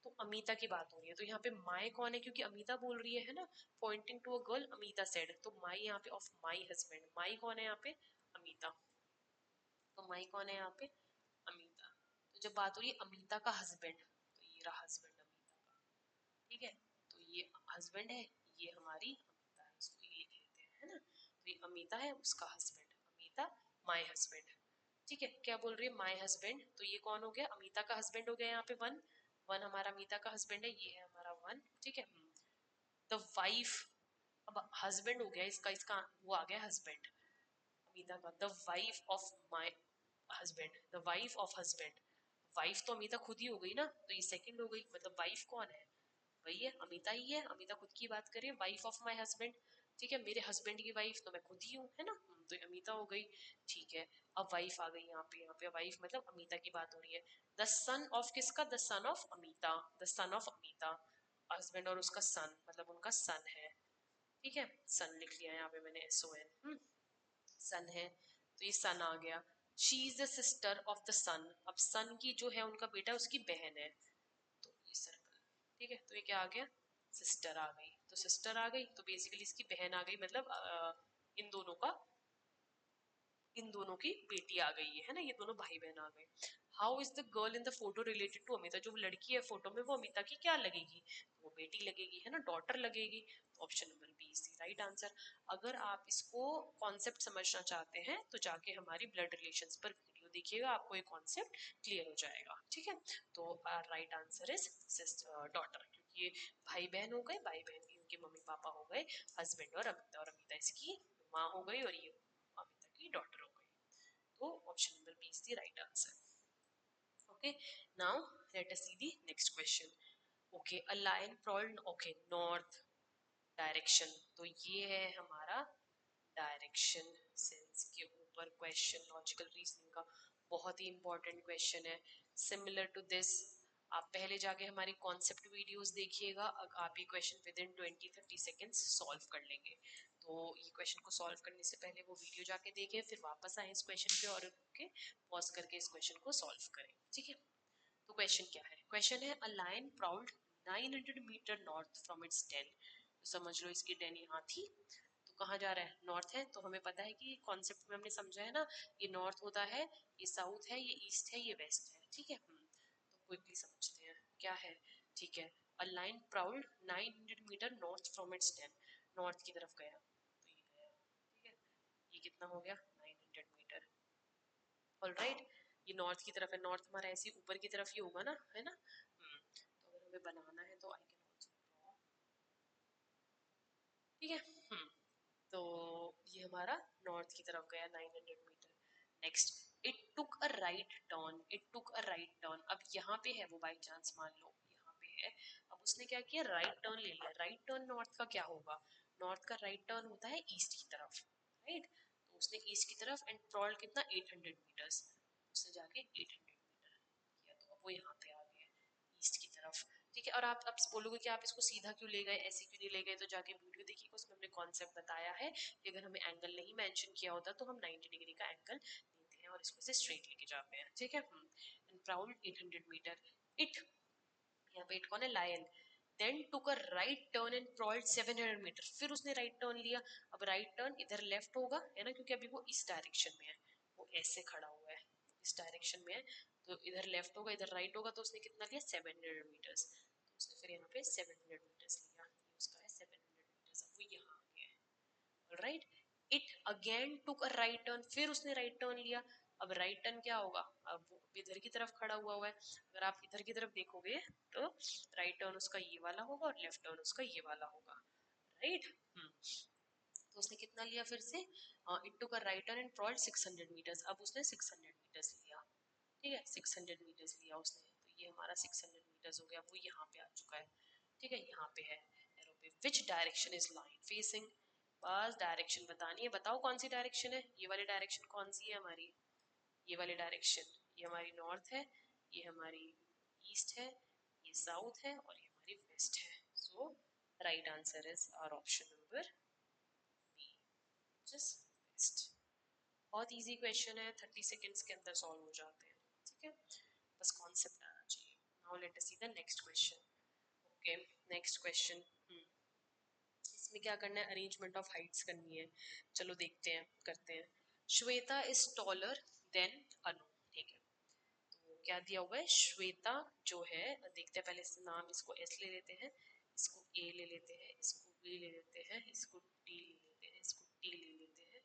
तो अमिता की बात हो रही है, तो यहाँ पे माई कौन है? क्योंकि अमिता बोल रही है ना, pointing to a girl Amita said, तो माई यहाँ पे ऑफ माई हस्बैंड। माई कौन है यहाँ पे? अमिता। तो माई कौन है यहाँ पे? अमिता। तो जब बात हो रही है अमिता का हस्बैंड, तो ये रहा हस्बैंड अमिता का, ठीक है। तो ये हस्बैंड है, ये हमारी अमिता है, इसको ये लिख लेते हैं, है ना। तो ये अमिता है, उसका हस्बैंड अमिता, माय हस्बैंड, ठीक है। क्या बोल रही है? My husband. तो ये कौन हो गया? अमिता का हस्बैंड हो गया यहाँ पे 1, 1 हमारा अमिता का हस्बैंड है, ये है हमारा 1, ठीक है। द वाइफ, अब हस्बैंड हो गया इसका, इसका वो आ गया हस्बैंड अमिता का, the wife of my husband, the wife of husband. Wife तो अमिता खुद ही हो गई ना, तो ये सेकंड हो गई, मतलब वाइफ कौन है? वही है, अमिता ही है। अमिता खुद की बात करें, वाइफ ऑफ माय हस्बैंड, ठीक है। मेरे हस्बैंड की वाइफ तो मैं खुद ही हूँ, है ना। तो अमिता हो गई, ठीक है। अब वाइफ आ गई यहाँ पे वाइफ मतलब अमिता की बात हो रही है। द सन ऑफ किसका? The son of Amita, the son of Amita, husband और उसका सन, मतलब उनका सन है, ठीक है। सन लिख लिया यहाँ पे मैंने, SON, सन है। तो ये सन आ गया। She is the sister of the son, अब सन की जो है उनका बेटा उसकी बहन है, तो ये सर्कल, ठीक है। तो ये क्या आ गया? सिस्टर आ गई। तो सिस्टर आ गई तो बेसिकली इसकी बहन आ गई, मतलब इन दोनों का, इन दोनों की बेटी आ गई है ना, ये दोनों भाई बहन आ गए। How is the girl in the photo related to Amita, जो लड़की है फोटो में वो अमिता की क्या लगेगी? वो बेटी लगेगी, है ना, डॉटर लगेगी। तो option number B is the right answer. अगर आप इसको कॉन्सेप्ट समझना चाहते हैं तो जाके हमारी ब्लड रिलेशंस पर वीडियो देखिएगा, आपको ये कॉन्सेप्ट क्लियर हो जाएगा, ठीक है। तो राइट आंसर इज डॉटर, क्योंकि ये भाई बहन हो गए, भाई बहन भी उनके मम्मी पापा हो गए, हस्बैंड और अमिता इसकी माँ हो गई और ये अमिता की डॉटर हो गई। तो option number B is the right answer. Okay, now let us see the next question. Okay, a line crawled, okay, north direction, तो ये है हमारा डायरेक्शन सेंस के ऊपर क्वेश्चन, लॉजिकल रीजनिंग का बहुत ही इंपॉर्टेंट क्वेश्चन है। सिमिलर टू दिस आप पहले जाके हमारी कॉन्सेप्ट वीडियोस देखिएगा, आप ये question with in 20-30 seconds solve कर लेंगे। तो ये क्वेश्चन को सॉल्व करने से पहले वो वीडियो जाके देखें, फिर वापस आए इस क्वेश्चन पे और के पॉज करके इस क्वेश्चन को सॉल्व करें, ठीक है। तो क्वेश्चन क्या है? क्वेश्चन है a lion prowled 900 metre north from its den, तो समझ लो इसकी डेन यहाँ थी, तो कहाँ जा रहा है? नॉर्थ है, तो हमें पता है कि कॉन्सेप्ट में हमने समझा है ना, ये नॉर्थ होता है, ये साउथ है, ये ईस्ट है, ये वेस्ट है, ठीक है। तो क्विकली समझते हैं क्या है, ठीक है। A lion prowled 900 metre north from its den, north की तरफ गया, तो ये गया, ठीक है। ये कितना हो गया? 900 मीटर, ऑलराइट। ये नॉर्थ की तरफ है, नॉर्थ हमारा ऐसे ऊपर की तरफ ही होगा ना, है ना। तो अगर हमें बनाना है तो आई कैन ऑल्सो ड्रॉ, ठीक है। तो ये हमारा नॉर्थ की तरफ गया 900 metre. Next, it took a right turn, it took a right turn, अब यहाँ पे है वो बाई चांस मान लो यहाँ पे है, अब उसने क्या किया? राइट टर्न ले लिया। राइट टर्न नॉर्थ का क्या होगा? नॉर्थ का राइट टर्न होता है ईस्ट की तरफ, राइट। तो उसने ईस्ट की तरफ एंड ट्रॉल कितना? 800 मीटर्स, उसने जाके 800 मीटर किया, तो अब वो यहाँ पे आ गया ईस्ट की तरफ, ठीक है। और आप बोलोगे कि आप इसको सीधा क्यों ले गए, ऐसे क्यों नहीं ले गए, तो जाके वीडियो देखिएगा, उसमें हमने कॉन्सेप्ट बताया है कि अगर हमें एंगल नहीं मेंशन किया होता तो हम 90 डिग्री का एंगल लेते हैं और इसको से स्ट्रेट लेके जाते हैं, ठीक है। एंड प्राउड 800 मीटर, इट, यहाँ पे इट कौन है, lion, then took a right turn and crawled 700 metre, फिर उसने राइट टर्न लिया। अब राइट टर्न इधर लेफ्ट होगा है ना, क्योंकि अभी वो इस डायरेक्शन में है, वो ऐसे खड़ा हुआ है, इस डायरेक्शन में है, तो इधर लेफ्ट होगा इधर राइट होगा, तो उसने कितना लिया 700 मीटर्स, तो उसने फिर यहाँ पे 700 मीटर्स लिया, ये उसका है 700 मीटर्स, अब वो यहाँ आ गया है, right. It again took a right turn, फिर उसने राइट टर्न लिया। अब राइट टर्न क्या होगा, अब वो इधर की तरफ खड़ा हुआ है, अगर आप इधर की तरफ देखोगे तो राइट टर्न उसका ये वाला होगा और लेफ्ट टर्न उसका ये वाला होगा, राइट। तो उसने कितना लिया फिर से, it took a right turn and crawled 600 metres, अब उसने 600 मीटर्स लिया, ठीक है, 600 मीटर्स लिया उसने, तो ये हमारा 600 मीटर्स हो गया, वो यहाँ पे आ चुका है, ठीक है, यहाँ पे है एरो पे। Which direction is line facing, बस डायरेक्शन बतानी है, बताओ कौन सी डायरेक्शन है, ये वाली डायरेक्शन कौन सी है हमारी, ये वाली डायरेक्शन, ये हमारी नॉर्थ है, ये हमारी ईस्ट है, ये साउथ है और ये हमारी वेस्ट है। So right answer is our option number B, just west. बहुत इजी क्वेश्चन है, 30 सेकेंड्स के अंदर सॉल्व हो जाते हैं, ठीक है, बस कॉन्सेप्ट आना चाहिए। Now let us see the next question. Okay, next question, इसमें क्या करना है, अरेंजमेंट ऑफ हाइट्स करनी है, चलो देखते हैं, करते हैं। Shweta is taller than Anu, ठीक है, तो क्या दिया हुआ है, श्वेता जो है, देखते हैं पहले इसका नाम, इसको एस ले लेते हैं, इसको ए ले लेते हैं, इसको बी ले लेते हैं, इसको डी ले लेते हैं, इसको टी ले लेते हैं,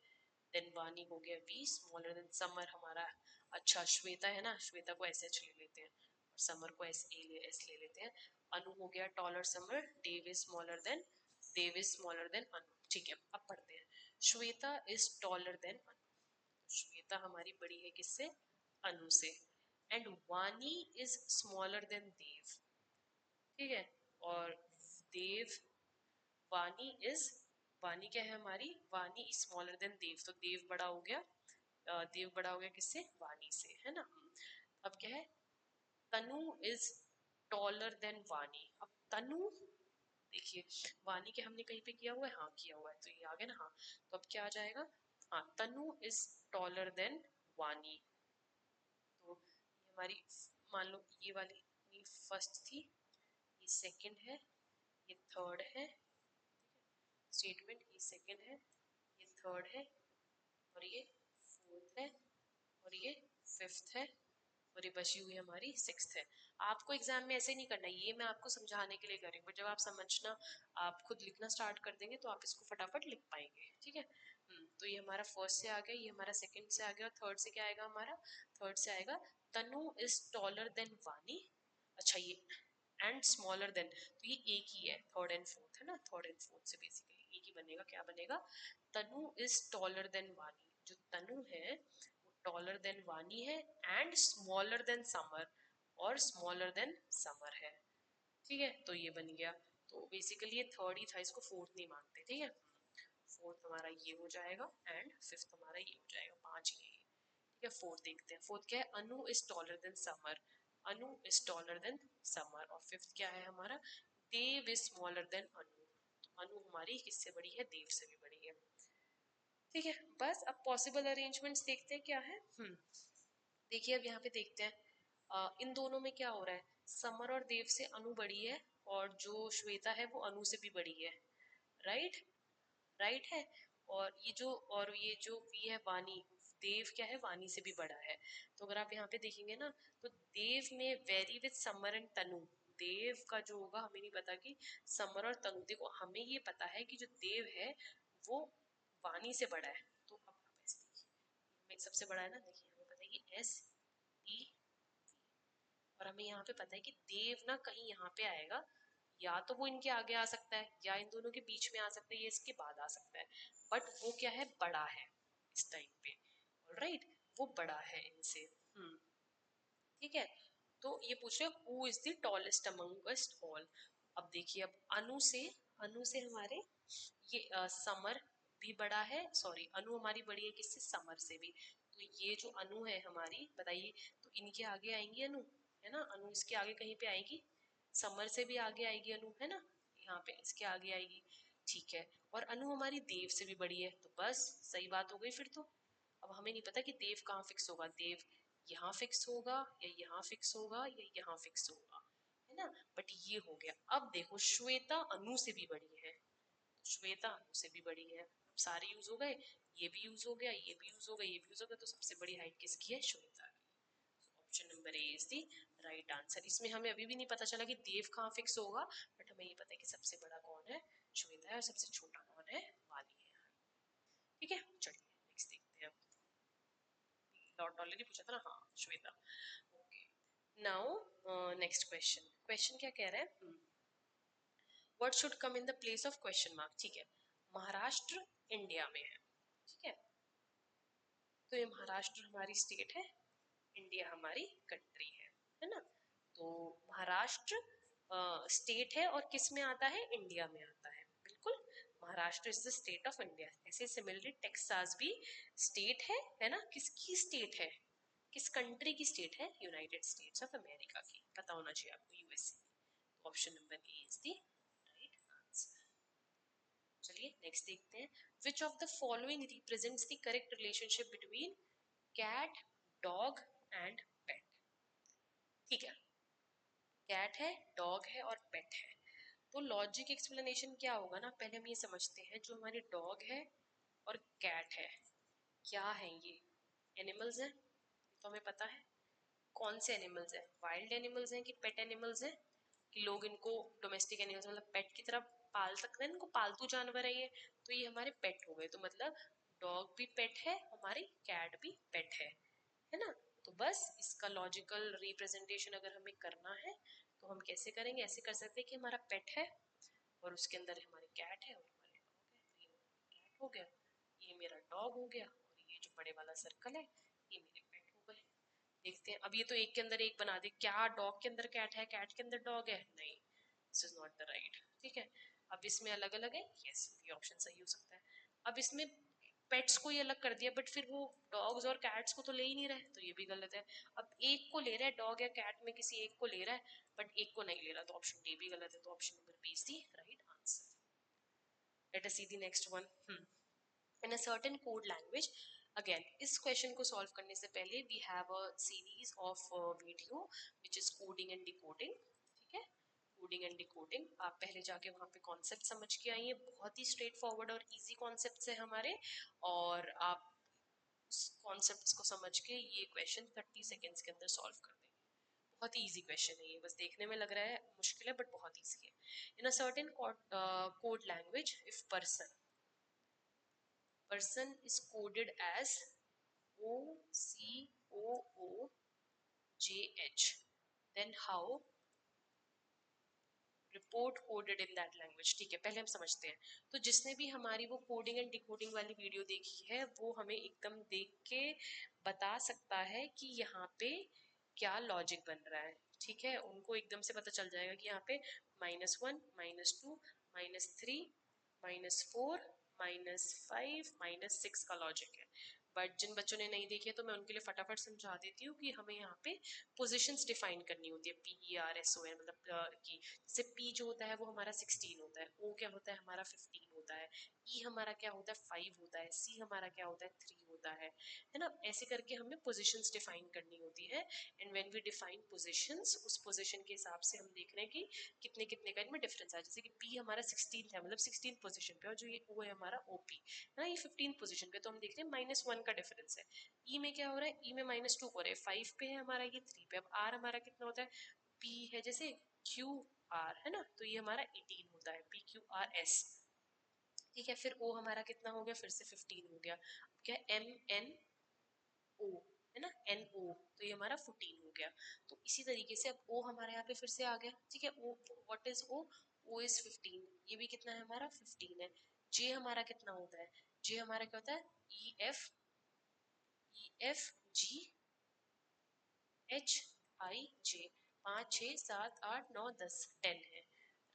देन वानी हो गया वी, स्मॉलर देन समर हमारा, अच्छा श्वेता है ना, श्वेता को एस एच ले लेते हैं और समर को एस ले लेते हैं। अनु हो गया taller Samar, Dev is smaller than, Dev is smaller than Anu, ठीक है, अब पढ़ते हैं। Shweta is taller than Anu, Shweta हमारी बड़ी है किससे, अनु से, एंड वानी इज स्मॉलर देन देव, ठीक है, और देव, वानी इज, वानी क्या है हमारी, वानी इज स्मॉलर देन देव, तो देव बड़ा हो गया, देव बड़ा हो गया किससे, वानी से, है ना। अब क्या है, तनु इज टॉलर देन वानी, अब तनु, देखिए वानी के हमने कहीं पे किया हुआ है, हाँ किया हुआ है, तो ये आ गया ना, हाँ, तो अब क्या आ जाएगा, हाँ तनु इज टॉलर देन वानी, तो ये हमारी, मान लो ये वाली, ये फर्स्ट थी, ये सेकंड है, ये थर्ड है, स्टेटमेंट, ये सेकंड है, ये थर्ड है, और ये फोर्थ है, और ये फिफ्थ है, और ये बची हुई हमारी सिक्स्थ है। आपको एग्जाम में ऐसे नहीं करना, ये मैं आपको समझाने के लिए कर रही हूँ, जब आप समझना, आप खुद लिखना स्टार्ट कर देंगे तो आप इसको फटाफट लिख पाएंगे, ठीक है। तो ये हमारा फर्स्ट से आ गया, ये हमारा सेकंड से आ गया, और थर्ड से क्या आएगा हमारा, थर्ड से आएगा तनु इज टॉलर देन वानी, अच्छा ये एंड स्मॉलर देन, तो ये एक ही है, थर्ड एंड फोर्थ है ना, थर्ड एंड फोर्थ से बेसिकली एक ही बनेगा, क्या बनेगा, तनु इज टॉलर देन वानी, जो तनु है वो टॉलर देन वानी है, एंड स्मॉलर देन समर, और स्मॉलर देन समर है, ठीक है, तो ये बन गया। तो बेसिकली ये थर्ड ही था, इसको फोर्थ नहीं मानते, ठीक है, फोर्थ हमारा ये हो जाएगा एंड फिफ्थ हमारा ये हो जाएगा, पांच ये, ठीक है। फोर्थ देखते हैं, फोर्थ क्या है, Anu is taller than Samar, Anu is taller than Samar, और फिफ्थ क्या है हमारा, Dev is smaller than Anu, तो अनु हमारी किससे बड़ी है, देव से भी बड़ी है, ठीक है। बस अब पॉसिबल अरेंजमेंट्स देखते हैं क्या है, देखिए अब यहाँ पे देखते हैं, इन दोनों में क्या हो रहा है, समर और देव से अनु बड़ी है, और जो श्वेता है वो अनु से भी बड़ी है, राइट, राइट है, और ये जो वी है वानी, देव क्या है, वानी से भी बड़ा है, तो अगर आप यहाँ पे देखेंगे ना, तो देव में वेरी विद समर एंड तनु, देव का जो होगा हमें नहीं पता कि समर और तनु, देखो हमें ये पता है कि जो देव है वो वानी से बड़ा है, तो अब आप ऐसे देखिए, हमें सबसे बड़ा है ना, देखिए हमें पता है कि एस टी, और हमें यहाँ पे पता है कि देव ना कहीं यहाँ पे आएगा, या तो वो इनके आगे आ सकता है या इन दोनों के बीच में आ सकता है, ये इसके बाद आ सकता है, बट वो क्या है, बड़ा है इस टाइम पे, ऑलराइट, वो बड़ा है इनसे, ठीक है। तो ये पूछ रहे who is the tallest among us all, अब देखिए, अब अनु से हमारे ये समर भी बड़ा है, सॉरी अनु हमारी बड़ी है किससे, समर से भी, तो ये जो अनु है हमारी, बताइए, तो इनके आगे आएंगी अनु, है ना, अनु इसके आगे कहीं पे आएगी, समर से भी आगे आएगी अनु, है ना, यहाँ पे इसके आगे आएगी, ठीक है, और अनु हमारी देव से भी बड़ी है, तो बस सही बात हो गई फिर तो। अब हमें नहीं पता कि देव कहाँ फिक्स होगा, देव यहाँ फिक्स होगा या यहाँ फिक्स होगा या यहाँ फिक्स होगा, है ना। बट ये हो गया। अब देखो श्वेता अनु से भी बड़ी है, श्वेता अनु से भी बड़ी है, सारे यूज हो गए, ये भी यूज हो गया, ये भी यूज हो गया, ये भी यूज हो गया, तो सबसे बड़ी हाइट किसकी है? श्वेता की। Option number A is the right answer. इसमें हमें अभी भी नहीं पता चला कि देव कहाँ फिक्स होगा, बट हमें ये पता है कि सबसे बड़ा कौन है? श्वेता है, और सबसे छोटा कौन है? वाली है। ठीक है, चलिए नेक्स्ट देखते हैं। डॉट ऑलरेडी पूछा था ना, हाँ Shweta. Okay, now next question. Question क्या कह रहा है? What should come in the place of question mark. ठीक है, महाराष्ट्र इंडिया में है, ठीक है, तो ये महाराष्ट्र हमारी स्टेट है, इंडिया हमारी कंट्री है ना। तो महाराष्ट्र स्टेट है और किस में आता है? इंडिया में आता है, बिल्कुल। Maharashtra is the state of India. ऐसे सिमिलरली टेक्सास भी स्टेट है ना। किसकी स्टेट है? किस कंट्री की स्टेट है? यूनाइटेड स्टेट्स ऑफ अमेरिका की। पता होना चाहिए आपको, USA. Option number A is the right answer. चलिए नेक्स्ट देखते हैं। Which of the following represents the correct relationship between cat, dog and pet. ठीक है, कैट है, डॉग है और पेट है, तो लॉजिक एक्सप्लेनेशन क्या होगा ना, पहले हम ये समझते हैं, जो हमारे डॉग है और कैट है, क्या है ये? एनिमल्स हैं, तो हमें पता है। कौन से एनिमल्स हैं? वाइल्ड एनिमल्स हैं कि पेट एनिमल्स हैं, कि लोग इनको डोमेस्टिक एनिमल्स मतलब पेट की तरह पाल सकते हैं, इनको पालतू जानवर है ये, तो ये हमारे पेट हो गए। तो मतलब डॉग भी पेट है, हमारी कैट भी पेट है ना। तो बस इसका लॉजिकल रिप्रेजेंटेशन अगर हमें करना है तो हम कैसे करेंगे? ऐसे कर सकते हैं कि हमारा पेट है और उसके अंदर हमारी कैट है और हमारे डॉग है, तो ये मेरा कैट हो गया, ये मेरा डॉग हो गया, और ये जो बड़े वाला सर्कल है ये मेरे पेट हो गए। देखते हैं, अब ये तो एक के अंदर एक बना दे, क्या डॉग के अंदर कैट है, कैट के अंदर डॉग है? नहीं, this is not the right. ठीक है, अब इसमें अलग अलग है, यस ये ऑप्शन सही हो सकता है। अब इसमें पेट्स को ही अलग कर दिया, बट फिर वो डॉग्स और कैट्स को तो ले ही नहीं रहे, तो ये भी गलत है। अब एक को ले रहा है, डॉग या कैट में किसी एक को ले रहा है, बट एक को नहीं ले रहा, तो ऑप्शन डी भी गलत है, तो option number B is the right answer. Let us see the next one. in a certain code language, again इस क्वेश्चन को सॉल्व करने से पहले we have a series of video which is coding and decoding. ठीक है, coding and decoding आप पहले जाके वहाँ पे कॉन्सेप्ट समझ के आइए, बहुत ही स्ट्रेट फॉरवर्ड और इजी कॉन्सेप्ट्स है हमारे, और आप उस कॉन्सेप्ट्स को समझ के ये क्वेश्चन 30 सेकेंड्स के अंदर सॉल्व कर देंगे। बहुत ही इजी क्वेश्चन है ये, बस देखने में लग रहा है मुश्किल है, बट बहुत इजी है। In a certain code language if person is coded as OCOOJH, then how report coded in that language. ठीक है, पहले हम समझते हैं। तो जिसने भी हमारी वो कोडिंग एंड डिकोडिंग वाली वीडियो देखी है, वो हमें एकदम देख के बता सकता है कि यहाँ पे क्या लॉजिक बन रहा है। ठीक है, उनको एकदम से पता चल जाएगा कि यहाँ पे -1, -2, -3, -4, -5, -6 का लॉजिक है। बट जिन बच्चों ने नहीं देखी है तो मैं उनके लिए फटाफट समझा देती हूँ कि हमें यहाँ पे पोजीशंस डिफाइन करनी होती है, PERSON, मतलब कि जैसे P जो होता है वो हमारा 16 होता है, O क्या होता है हमारा 15 होता है, E हमारा क्या होता है 5 होता है, C हमारा क्या होता है 3 होता है ना। ऐसे करके हमें पोजीशंस डिफाइन करनी होती है, and when we define positions, उस पोजीशन के हिसाब से हम देख रहे हैं कि कितने कितने का इनमें डिफरेंस है। जैसे कि P हमारा 16 है, मतलब 16 पोजीशन पे, और जो ये O है हमारा OP ना, ये 15 पोजीशन पे, तो हम देख रहे हैं -1 का डिफरेंस है। E में क्या हो रहा है? E में -2 हो रहा है, 5 पे है हमारा, ये 3 पे। अब R हमारा कितना होता है? P है जैसे Q R है ना, तो ये हमारा 18 होता है, PQRS। ठीक है, फिर O हमारा कितना हो गया? फिर से 15 हो गया। क्या? MNO है ना, NO, तो ये हमारा 14 हो गया। तो इसी तरीके से अब O हमारे यहाँ पे फिर से आ गया। ठीक है, O what is O? O is 15, ये भी कितना है हमारा? 15 है। J हमारा कितना होता है? J हमारा क्या होता है? EFGHIJ, 5 6 7 8 9 10 10 है,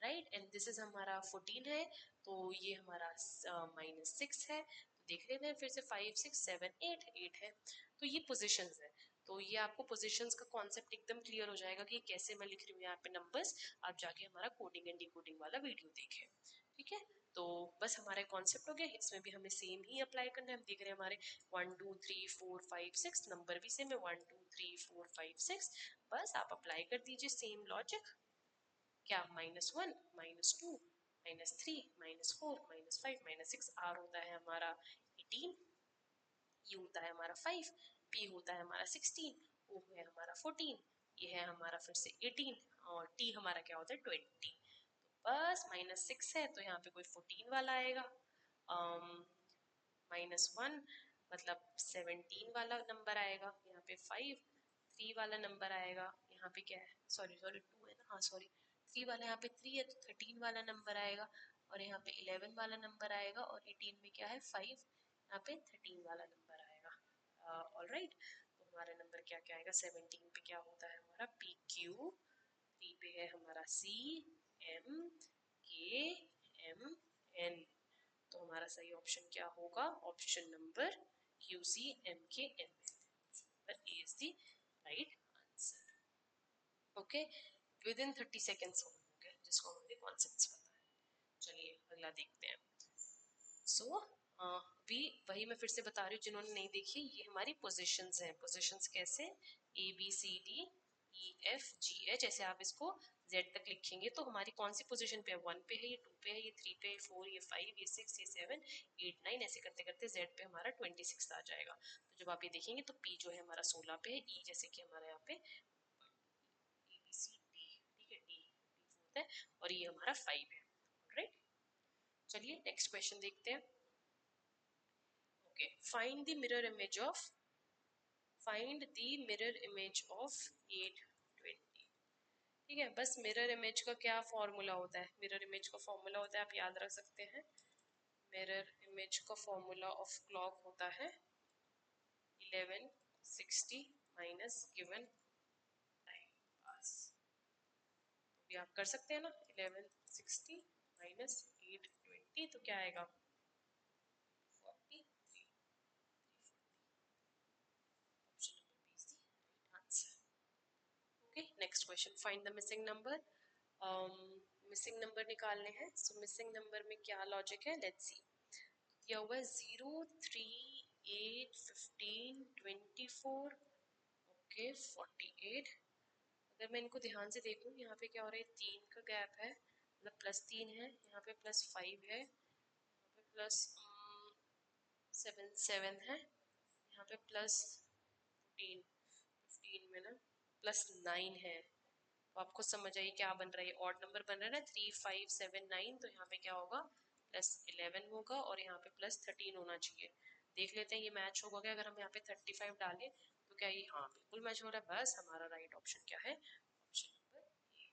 राइट। एंड दिस इज हमारा 14 है, तो ये हमारा -6 है। तो देख लेते हैं फिर से, 5 6 7 8 8 है। तो ये पोजिशंस है। तो ये आपको पोजीशंस का कॉन्सेप्ट एकदम क्लियर हो जाएगा कि कैसे मैं लिख रही हूँ यहाँ पे नंबर्स। आप जाके हमारा कोडिंग एंड डिकोडिंग वाला वीडियो देखें। ठीक है, तो बस हमारा कॉन्सेप्ट हो गया। इसमें भी हमें सेम ही अप्लाई करना है। हम देख रहे हैं हमारे 1 2 3 4 5 6 नंबर भी सेम है 1 2 3 4 5 6। बस आप अप्लाई कर दीजिए सेम लॉजिक। क्या -1 -2 -3 -4 -5 -6 आर होता है हमारा 18, ई होता है हमारा 5, पी होता है हमारा 16, ओ है हमारा 14, ये है हमारा फिर से 18 और टी हमारा क्या होता है 20। बस -6 है तो यहाँ पे कोई 14 वाला आएगा। -1 मतलब 17 वाला नंबर आएगा। यहाँ पे 5 3 वाला नंबर आएगा। यहाँ पे क्या है, सॉरी 2 है ना, हाँ सॉरी 3 वाला, यहाँ पे 3 है तो 13 वाला नंबर आएगा। और यहाँ पे 11 वाला नंबर आएगा और 18 में क्या है 5, यहाँ पे 13 वाला नंबर आएगा। ऑलराइट, तो हमारा नंबर क्या क्या आएगा, 17 पे क्या होता है हमारा पी क्यू, 3 पे है हमारा C M K M N. तो हमारा सही ऑप्शन क्या होगा, option number Q C M K M N is the right answer. Okay, within 30 seconds हो गए जिसको हमारे कॉन्सेप्ट्स पता है। चलिए अगला देखते हैं। सो भी वही मैं फिर से बता रही हूँ जिन्होंने नहीं देखी, ये हमारी पोजीशंस हैं। पोजीशंस कैसे, A B C D E F G H, ऐसे आप इसको जेड तक लिखेंगे तो हमारी कौन सी पोजीशन पे है, 1 पे है, ये 2 पे है, ये 3 पे है, 4, ये 5, ये 6, ये 7, 8, 9, ऐसे करते करते जेड पे हमारा 26 आ जाएगा। तो जब आप ये देखेंगे तो पी जो है हमारा 16 पे है, ई जैसे कि हमारा यहाँ पे ए बी सी डी, ठीक है, डी फोर्थ है और ये हमारा 5 है। राइट, चलिए नेक्स्ट क्वेश्चन देखते हैं। Okay, find the mirror image of 820। ठीक है, बस मिरर इमेज का क्या फॉर्मूला होता है, मिरर इमेज का फॉर्मूला होता है, आप याद रख सकते हैं। मिरर इमेज का फॉर्मूला ऑफ क्लॉक होता है 1160 माइनस गिवन टाइम पास। तो भी आप कर सकते हैं ना, 1160 माइनस 820 तो क्या आएगा 43। Option number B is the right answer. Okay, next question, find the missing number. Missing number निकालने हैं। सो मिसिंग नंबर में क्या लॉजिक है, लेट्स सी। दिया हुआ है 0 3 8 15 24, ओके 48। अगर मैं इनको ध्यान से देखूं, यहाँ पे क्या हो रहा है, 3 का गैप है, मतलब +3 है, यहाँ पे +5 है, यहाँ पे +7 है, यहाँ पे +15 15 में ना +9 है। तो आपको समझ आइए क्या बन रहा है, ऑड नंबर बन रहा है ना, 3 5 7 9, तो यहाँ पे क्या होगा +11 होगा और यहाँ पे +13 होना चाहिए। देख लेते हैं ये मैच होगा क्या। अगर हम यहाँ पे 35 डालें तो क्या ये, हाँ बिल्कुल मैच हो रहा है। बस हमारा राइट ऑप्शन क्या है, option number A.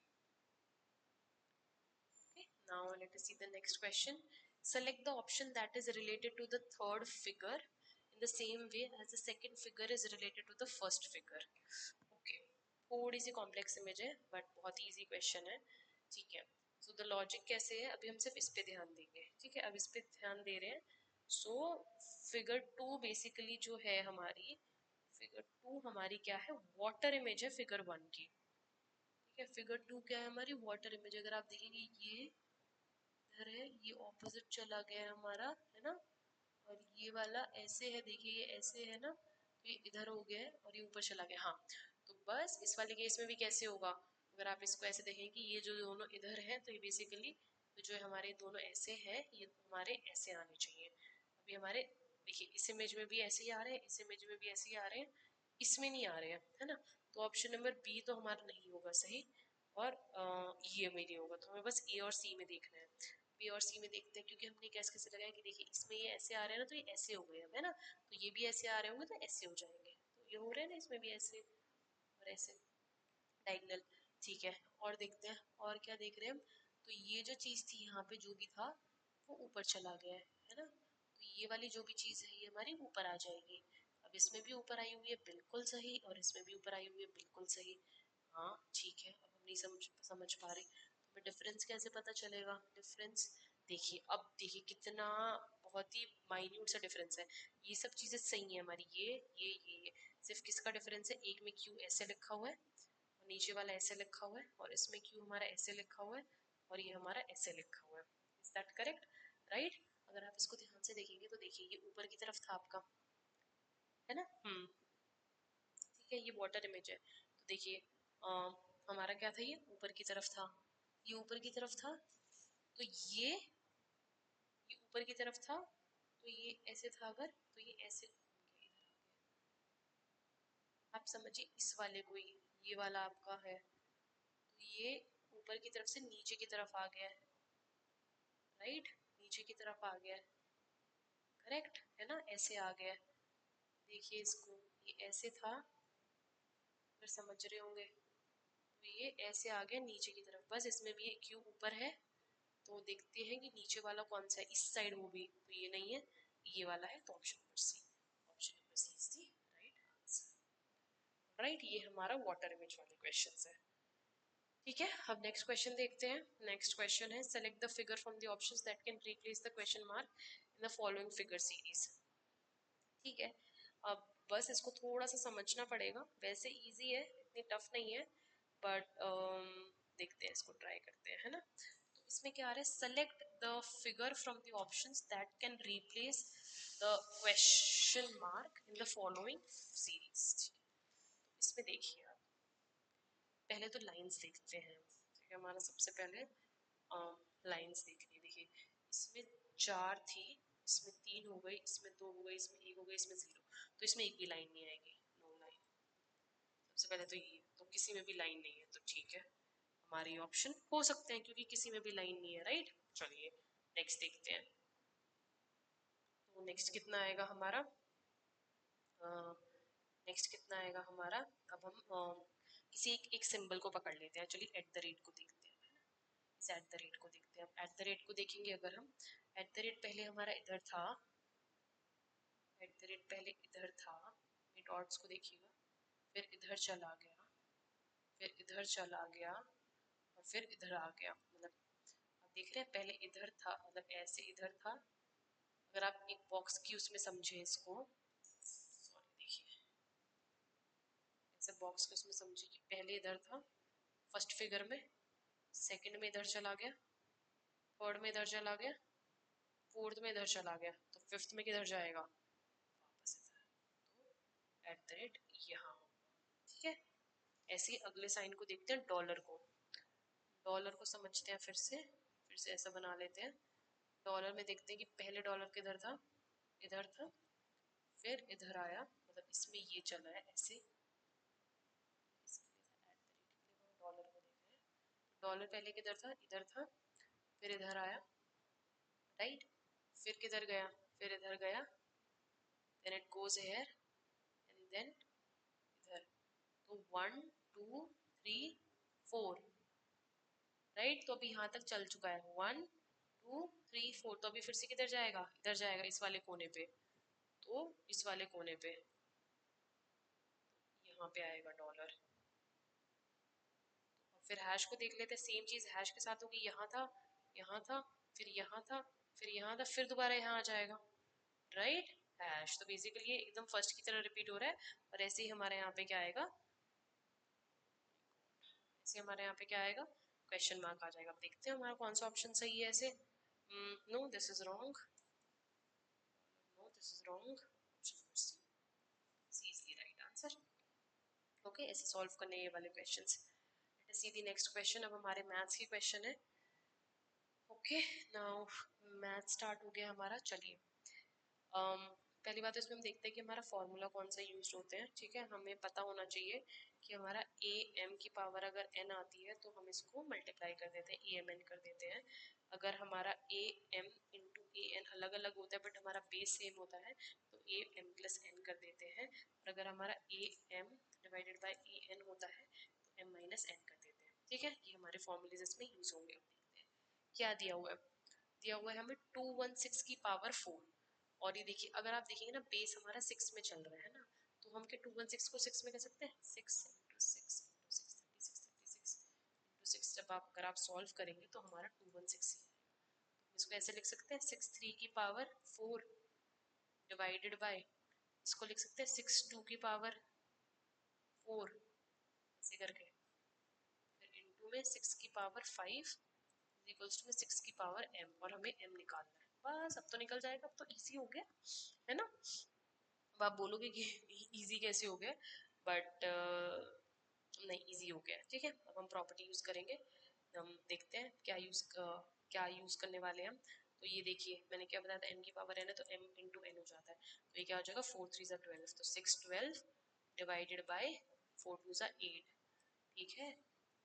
Okay, now let us see the next question. Select the option that is related to the third figure in the same way as the second figure is related to the first figure. Okay, थोड़ी C complex image है but बहुत easy question है। ठीक है, so the logic कैसे है, अभी हम सिर्फ इस पे ध्यान देंगे। ठीक है, अब इस पे ध्यान दे रहे हैं। सो फिगर 2 बेसिकली जो है हमारी, फिगर 2 हमारी क्या है, वाटर इमेज है फिगर 1 की। ठीक है, फिगर 2 क्या है हमारी, वाटर इमेज। अगर आप देखेंगे ये इधर है, ये ऑपोजिट चला गया है हमारा, है ना, और ये वाला ऐसे है, देखिए ये ऐसे है ना, तो ये इधर हो गया है और ये ऊपर चला गया। हाँ, तो बस इस वाले केस में भी कैसे होगा, अगर आप इसको ऐसे देखें कि ये जो दोनों इधर है तो ये बेसिकली तो जो है हमारे दोनों ऐसे हैं, ये हमारे ऐसे आने चाहिए। अभी हमारे देखिए इस इमेज में भी ऐसे ही आ रहे हैं, इस इमेज में भी ऐसे ही आ रहे हैं, इसमें नहीं आ रहे हैं, है ना। तो ऑप्शन नंबर बी तो हमारा नहीं होगा सही, और ये में नहीं होगा। तो हमें बस ए और सी में देखना है। बी और सी में देखते हैं, क्योंकि हमने कैसे कैसे लगाया कि देखिए इसमें ये ऐसे आ रहे हैं ना, तो ये ऐसे हो गए अब, है ना, तो ये भी ऐसे आ रहे होंगे तो ऐसे हो जाएंगे। तो ये हो रहे हैं ना, इसमें भी ऐसे और ऐसे डायगोनल। ठीक है, और देखते हैं और क्या देख रहे हैं हम। तो ये जो चीज़ थी यहाँ पे जो भी था वो ऊपर चला गया है ना, तो ये वाली जो भी चीज़ है ये हमारी ऊपर आ जाएगी। अब इसमें भी ऊपर आई हुई है बिल्कुल सही, और इसमें भी ऊपर आई हुई है बिल्कुल सही। हाँ ठीक है, अब हम नहीं समझ पा रहे, तो हमें डिफरेंस कैसे पता चलेगा, डिफरेंस देखिए, अब देखिए कितना बहुत ही माइन्यूट सा डिफरेंस है। ये सब चीज़ें सही है हमारी, ये सिर्फ किसका डिफरेंस है, एक में क्यू ऐसे लिखा हुआ है और नीचे वाला ऐसे लिखा हुआ है, और इसमें क्यू हमारा ऐसे लिखा हुआ है और ये हमारा ऐसे लिखा हुआ है। Is that correct. राइट। अगर आप इसको ध्यान से देखेंगे तो देखिए ये ऊपर की तरफ था आपका, है ना। ठीक है, ये वाटर इमेज है। तो देखिए हमारा क्या था, ये ऊपर की तरफ था, ये ऊपर की तरफ था, तो ये ऊपर की तरफ था, तो ये ऐसे था अगर, तो ये ऐसे इधर आ गया। आप समझिए इस वाले को, ये वाला आपका है, तो ये ऊपर की तरफ से नीचे की तरफ आ गया है, राइट, नीचे की तरफ आ गया है, करेक्ट है ना, ऐसे आ गया है। देखिए इसको, ये ऐसे था, अगर समझ रहे होंगे, तो ये ऐसे आ गया नीचे की तरफ, बस इसमें भी एक क्यू ऊपर है, तो देखते हैं कि नीचे वाला कौन सा है, इस साइड वो भी, तो ये नहीं है, ये वाला है, तो option number C, option number C is the right answer. Right, ये हमारा वाटर इमेज वाले क्वेश्चन है। ठीक है, अब नेक्स्ट क्वेश्चन देखते हैं। नेक्स्ट क्वेश्चन है select the figure from the options that can replace the question mark in the following figure series. ठीक है, अब बस इसको थोड़ा सा समझना पड़ेगा, वैसे इजी है, इतनी टफ नहीं है, बट देखते हैं, इसको ट्राई करते हैं, है ना। तो इसमें क्या आ रहा है, select the figure from the options that can replace the question mark in the following series. इसमें देखिए आप पहले तो लाइंस देखते हैं। ठीक है, हमारा सबसे पहले लाइंस देख ली, देखिए इसमें 4 थी, इसमें 3 हो गई, इसमें 2 हो गई, इसमें 1 हो गई, इसमें 0, तो इसमें एक भी लाइन नहीं आएगी, नो लाइन। सबसे पहले तो ये, तो किसी में भी लाइन नहीं है, तो ठीक है, हमारी ऑप्शन हो सकते हैं क्योंकि किसी में भी लाइन नहीं है, राइट। चलिए नेक्स्ट देखते हैं। तो नेक्स्ट कितना आएगा हमारा, नेक्स्ट कितना आएगा हमारा, अब हम किसी एक सिंबल को पकड़ लेते हैं, चलिए एट द रेट को देखते हैं, इस एट द रेट को देखते हैं। एट द रेट को देखेंगे अगर हम, एट द रेट पहले हमारा इधर था, एट द रेट पहले इधर था, ये डॉट्स को देखिएगा, फिर इधर चला गया, फिर इधर चला गया, और फिर इधर आ गया, मतलब आप देख रहे हैं पहले इधर था, मतलब ऐसे इधर था, अगर आप एक बॉक्स की उसमें समझे इसको, सॉरी देखिए ऐसे बॉक्स के उसमें समझिए कि पहले इधर था फर्स्ट फिगर में, सेकंड में इधर चला गया, थर्ड में इधर चला गया, फोर्थ में इधर चला गया, तो फिफ्थ में किधर जाएगा, वापस इधर, तो एट द रेट यहाँ। ठीक है, ऐसे ही अगले साइन को देखते हैं, डॉलर को, डॉलर को समझते हैं, फिर से ऐसा बना लेते हैं। डॉलर में देखते हैं कि पहले डॉलर किधर था, इधर था, फिर इधर आया, मतलब इसमें ये चला है ऐसे, डॉलर को देख रहे हैं, डॉलर पहले किधर था, इधर था, फिर इधर आया, राइट, फिर किधर गया, फिर इधर गया, then it goes here and then इधर, तो 1 2 3 4, राइट, तो अभी यहाँ तक चल चुका है, 1 2 3 4, तो अभी फिर से किधर जाएगा, इधर जाएगा, इस वाले कोने पे, तो इस वाले कोने पे यहाँ पे आएगा डॉलर। फिर हैश को देख लेते हैं, सेम चीज हैश के साथ होगी, यहाँ था, यहाँ था, फिर यहाँ था, फिर यहाँ था, फिर दोबारा यहाँ आ जाएगा, राइट, हैश। तो बेसिकली ये एकदम फर्स्ट की तरह रिपीट हो रहा है, और ऐसे ही हमारे यहाँ पे क्या आएगा, ऐसे हमारे यहाँ पे क्या आएगा, क्वेश्चन मार्क आ जाएगा। अब देखते हैं हमारा कौन सा ऑप्शन सही है ऐसे, no this is wrong, no this is wrong, option number C, C is the right answer. Okay, ऐसे सॉल्व करने ये वाले questions. Let us see the next question, अब हमारे मैथ्स की क्वेश्चन है। ओके, नाउ मैथ स्टार्ट हो गया हमारा। चलिए पहली बात तो इसमें हम देखते हैं कि हमारा फॉर्मूला कौन सा यूज होते हैं। ठीक है, हमें पता होना चाहिए कि हमारा ए एम की पावर अगर एन आती है तो हम इसको मल्टीप्लाई कर देते हैं, ए एम एन कर देते हैं। अगर हमारा A M into A N अलग अलग होता है बट हमारा बेस सेम होता है तो ए एम प्लस एन कर देते हैं, और अगर हमारा A M divided by A N होता है तो एम माइनस एन कर देते हैं। ठीक है, ये हमारे फॉर्मूलेज इसमें यूज होंगे। देखते हैं क्या दिया हुआ है, दिया हुआ है हमें 216 की पावर 4, और ये देखिए अगर आप देखेंगे ना बेस हमारा 6 में चल रहा है ना, तो हम क्या 216 को 6 में कर सकते हैं, 6 इंटू 6 इंटू 6 36 इंटू 6, जब आप अगर आप सॉल्व करेंगे तो हमारा 216 ही आएगा। इसको ऐसे लिख सकते हैं 6 3 की पावर 4 डिवाइडेड बाय, इसको लिख सकते हैं 6 2 की पावर 4, ऐसे करके, फिर इंटू में 6 की पावर 5 इक्वल्स टू में 6 की पावर m, और हमें m निकालना है। बस अब तो निकल जाएगा, अब तो इजी हो गया है ना। अब आप बोलोगे कि इजी कैसे हो गया, बट नहीं, इजी हो गया। ठीक है, अब हम प्रॉपर्टी यूज करेंगे। हम देखते हैं क्या यूज करने वाले हैं हम। तो ये देखिए मैंने क्या बताया था, m की पावर n है तो m इंटू n हो जाता है। तो ये क्या हो जाएगा, 4 3 ज़ा 12, तो 6 12 डिवाइडेड बाय 4 2 ज़ा 8। ठीक है,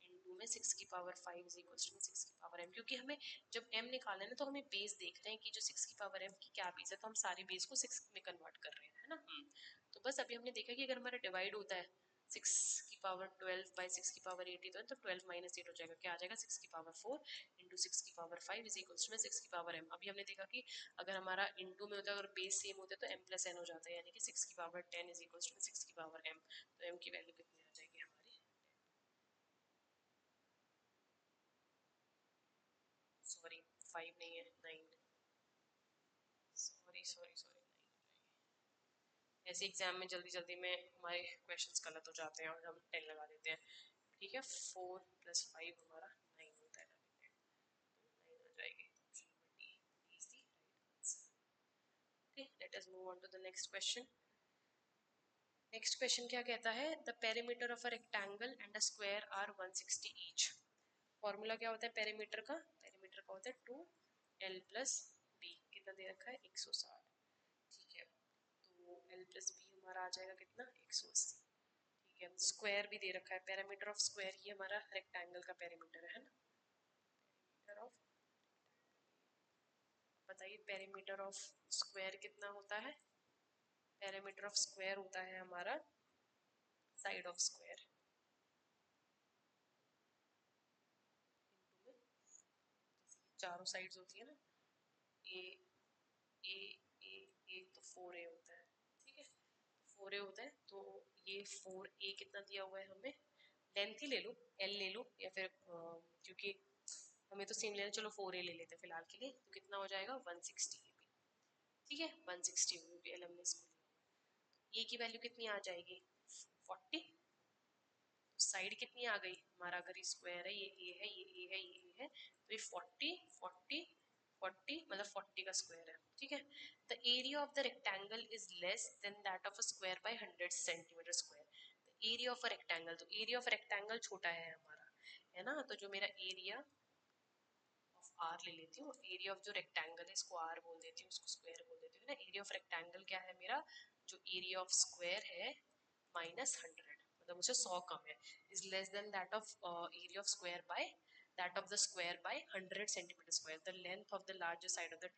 इनटू में 6 की पावर 5 इज इक्वल्स टू 6 की पावर m, क्योंकि हमें जब m निकालना है ना तो हमें बेस देख रहे हैं कि जो 6 की पावर m की क्या बेस है, तो हम सारे बेस को 6 में कन्वर्ट कर रहे हैं, है ना। तो बस अभी हमने देखा कि अगर हमारा डिवाइड होता है 6 की पावर 12 बाई 6 की पावर 8 तो 12 माइनस 8 हो जाएगा, क्या आ जाएगा 6 की पावर 4 इंटू 6 की पावर 5 इज इक्वल्स टू 6 की पावर m। अभी हमने देखा कि अगर हमारा इंटू में होता है, अगर बेस सेम होता है तो m प्लस n हो जाता है, यानी कि 6 की पावर 10 इज इक्वल्स टू 6 की पावर m। तो m की वैल्यू कितनी आ जाएगी हमारी, सॉरी 5 नहीं है, 9, सॉरी सॉरी सॉरी 9। ऐसे एग्जाम में जल्दी जल्दी में हमारे क्वेश्चंस गलत हो जाते हैं और हम 10 लगा देते हैं। ठीक है, 4 प्लस 5 हमारा 9 होता है, 9 आ जाएगी, option number D is the right answer. Okay, let us move on to the next question. Next question क्या कहता है, the perimeter of a rectangle and a square are 160 each. Formula क्या होता है पेरीमीटर का, पेरीमीटर का होता है 2l प्लस बी, कितना दे रखा है 160। ठीक है, तो l प्लस बी हमारा आ जाएगा कितना 180। ठीक है, स्क्वायर भी दे रखा है, पेरीमीटर ऑफ स्क्वायर, ये हमारा रेक्टेंगल का पेरीमीटर है ना। पेरीमीटर ऑफ, बताइए पेरीमीटर ऑफ स्क्वायर कितना होता है, पेरीमीटर ऑफ स्क्वायर होता है हमारा साइड ऑफ स्क्वायर, चारों साइड्स होती है ना, ए ए ए ए तो 4a होता है। ठीक है, 4a होता है, तो ये 4a कितना दिया हुआ है हमें, लेंथ ही ले लो, l ले लो, या फिर क्योंकि हमें तो सेम लेना, चलो 4a ले लेते हैं फिलहाल के लिए, तो कितना हो जाएगा 160 ab। ठीक है, 160 भी एल हमने इसको लिया, a की वैल्यू कितनी आ जाएगी 40। साइड कितनी आ गई हमारा, अगर ये स्क्वायर है, ये ए है, ये ए है, ये ए है, तो ये 40 40 40 मतलब 40 का स्क्वायर है। ठीक है, the area of the rectangle is less than that of a square by 100 centimetre square. The area of a rectangle, तो एरिया ऑफ रेक्टेंगल छोटा है हमारा, है ना, तो जो मेरा एरिया ऑफ आर ले लेती हूँ, एरिया ऑफ जो रेक्टेंगल है इसको आर बोल देती हूँ, उसको स्क्वायर बोल देती हूँ ना। एरिया ऑफ रेक्टेंगल क्या है मेरा, जो एरिया ऑफ स्क्वायर है माइनस 100, मतलब मुझे 100 कम है, is less than that of area of square by that of the square by 100 centimetre square. The length of the larger side of the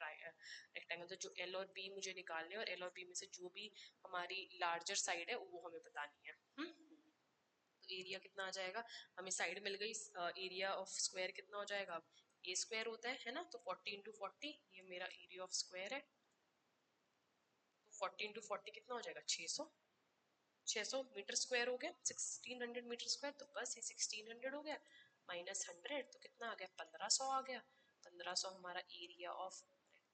rectangle, तो जो एल और बी मुझे निकालने, और एल और बी में से जो भी हमारी लार्जर साइड है वो हमें बतानी है। तो एरिया कितना आ जाएगा, हमें साइड मिल गई, एरिया ऑफ स्क्वायर कितना हो जाएगा, ए स्क्वायर होता है ना, तो 40 इंटू 40 ये मेरा एरिया ऑफ स्क्वायर है, तो 40 इंटू 40 कितना हो जाएगा 600, 600 मीटर स्क्वायर हो गया, 1600 मीटर स्क्वायर, तो बस ये 1600 हो गया, माइनस 100 तो कितना आ गया 1500 आ गया। 1500 हमारा एरिया ऑफ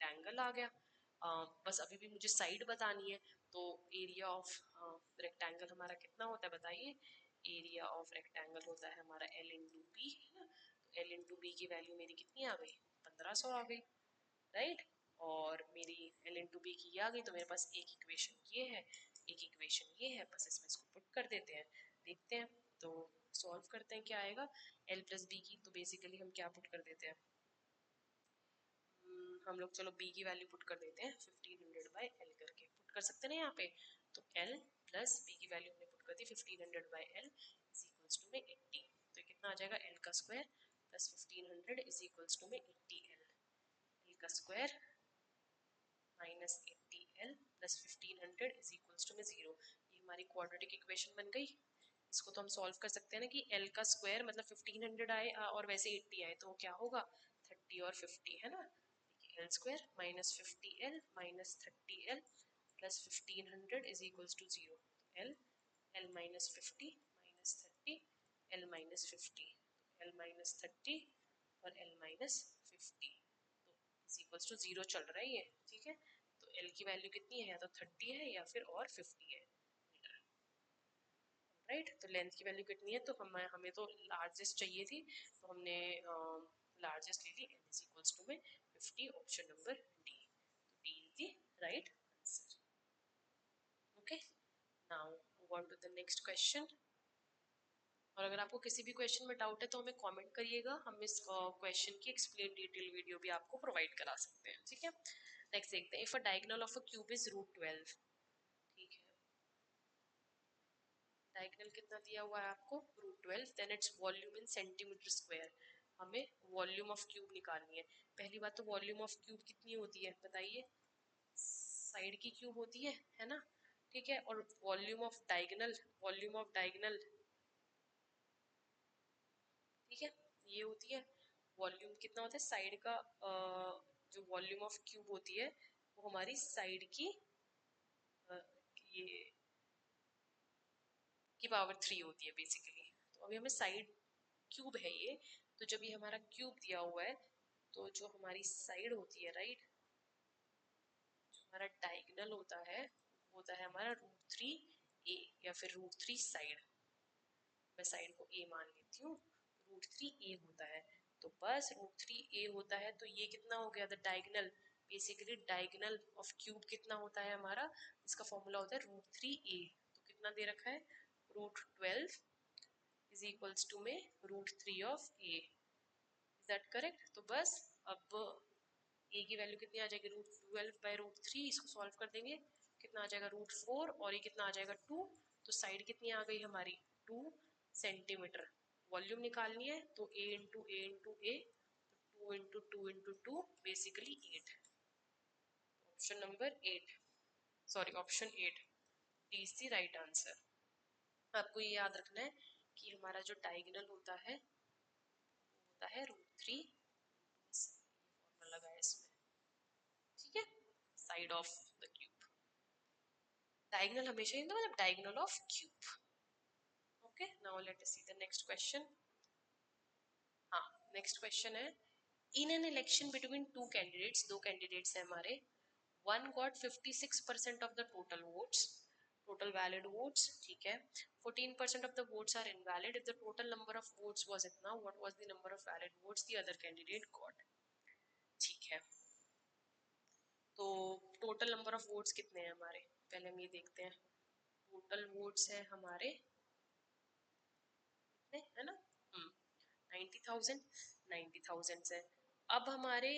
रेक्टेंगल आ गया। बस अभी भी मुझे साइड बतानी है, तो एरिया ऑफ रेक्टेंगल हमारा कितना होता है बताइए, एरिया ऑफ रेक्टेंगल होता है हमारा एल इंटू बी, है ना। तो एल इंटू बी की वैल्यू मेरी कितनी आ गई 1500 आ गई, राइट। और मेरी एल इंटू बी की आ गई, तो मेरे पास एक इक्वेशन ये है, एक इक्वेशन ये है, बस इसमें इसको पुट कर देते हैं, देखते हैं। तो सॉल्व करते हैं क्या आएगा, एल प्लस बी की, तो बेसिकली हम क्या पुट कर देते हैं, हम लोग चलो b की वैल्यू पुट कर देते हैं 1500 बाई एल करके पुट कर सकते हैं ना यहाँ पे। तो l प्लस b की वैल्यू हमने पुट कर दी 1500 by L is equals to में 80, तो कितना आ जाएगा l का square plus 1500 is equals to में 80l, l का square minus 80l plus 1500 is equals to में 0। ये हमारी क्वाड्रेटिक इक्वेशन बन गई। इसको तो हम सॉल्व कर सकते हैं ना कि l का स्क्वायर मतलब 1500 आए और वैसे 80 आए, तो क्या होगा 30 और 50, है ना। L square minus 50l minus 30l plus 1500 is equals to 0। L L minus 50 minus 30 L minus 50, L minus 30 और एल माइनस 50, तो इज इक्वल्स टू 0 चल रहा है ये। ठीक है, तो एल की वैल्यू कितनी है, या तो 30 है या फिर और 50 है मीटर, राइट। तो लेंथ की वैल्यू कितनी है, तो हमें तो लार्जेस्ट चाहिए थी, तो हमने लार्जेस्ट ले ली, एल इज इक्वल्स टू में 50, option number D. the right answer. Okay, now move on to the next question. और अगर आपको किसी भी क्वेश्चन में डाउट है तो हमें कमेंट करिएगा, हम इस क्वेश्चन की एक्सप्लेन डिटेल वीडियो भी आपको प्रोवाइड करा सकते हैं, ठीक है। नेक्स्ट देखते हैं, if a diagonal of a cube is √12, ठीक है, डायगोनल कितना दिया हुआ है आपको √12, then its volume in centimetre square, हमें वॉल्यूम ऑफ क्यूब निकालनी है। पहली बात तो वॉल्यूम ऑफ क्यूब कितनी होती है बताइए, साइड की क्यूब होती है ना, ठीक है। और volume of diagonal, volume of diagonal, ठीक है, ये होती है वॉल्यूम कितना होता है साइड का, जो वॉल्यूम ऑफ क्यूब होती है वो हमारी साइड की ये की पावर 3 होती है बेसिकली। तो अभी हमें साइड क्यूब है ये, तो जब ये हमारा क्यूब दिया हुआ है तो जो हमारी साइड होती है, राइट, जो हमारा डायगोनल होता है वो होता है हमारा √3 a या फिर √3 साइड, मैं साइड को a मान लेती हूँ, √3 a होता है। तो बस √3 a होता है, तो ये कितना हो गया the diagonal, basically diagonal of cube कितना होता है हमारा, इसका फॉर्मूला होता है √3 a। तो कितना दे रखा है, √12 इज इक्वल्स टू में √3 of a, is that correct. तो बस अब a की वैल्यू कितनी आ जाएगी, √12/√3, इसको सॉल्व कर देंगे, कितना आ जाएगा √4, और ये कितना आ जाएगा 2, तो साइड कितनी आ गई हमारी 2 सेंटीमीटर। वॉल्यूम निकालनी है तो a into a into a, 2 into 2 into 2, basically 8। Option number 8, sorry option 8 D is the right answer. आपको ये याद रखना है कि हमारा जो डायगोनल होता है वो होता है √3, फॉर्मूला लगा है इसमें, ठीक है, side of the cube, diagonal हमेशा ही मतलब diagonal of cube. Okay, now let us see the next question. हाँ, नेक्स्ट क्वेश्चन है, in an election between two candidates, दो कैंडिडेट्स हैं हमारे, one got 56% of the total votes, total valid votes, ठीक है, 14% of the votes are invalid, if the total number of votes was इतना, what was the number of valid votes the other candidate got, ठीक है। तो total number of votes कितने हैं हमारे, पहले हम ये देखते हैं, टोटल वोट्स है हमारे कितने, है ना, 90,000, 90,000 से, अब हमारे,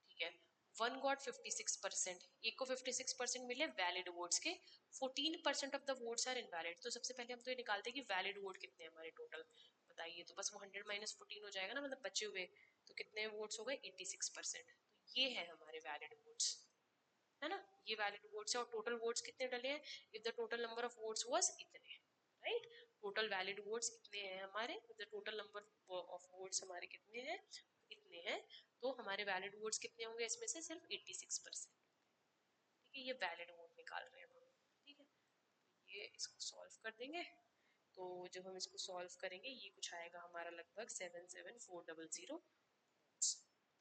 ठीक है, वन गॉट 56%, एक को 56% मिले वैलिड वोट्स के, 14% of the votes are invalid. तो सबसे पहले हम तो ये निकालते हैं कि वैलिड वोट कितने हैं हमारे टोटल, बताइए, तो बस वो 100 - 14 हो जाएगा ना, मतलब बचे हुए, तो कितने वोट्स हो गए 86%, तो ये है हमारे वैलिड वोट्स, है ना, ये वैलिड वोट्स है। और टोटल वोट्स कितने डले हैं, if the total number of votes was इतने, राइट, टोटल वैलिड वोट्स इतने हैं हमारे, if the total number of votes हमारे कितने हैं, इतने हैं, तो हमारे वैलिड वोट्स कितने होंगे इसमें से, सिर्फ 86%, ठीक है, ये वैलिड वोट निकाल रहे हैं हम, ठीक है। तो ये इसको सॉल्व कर देंगे, तो जब हम इसको सॉल्व करेंगे ये कुछ आएगा हमारा लगभग 77400,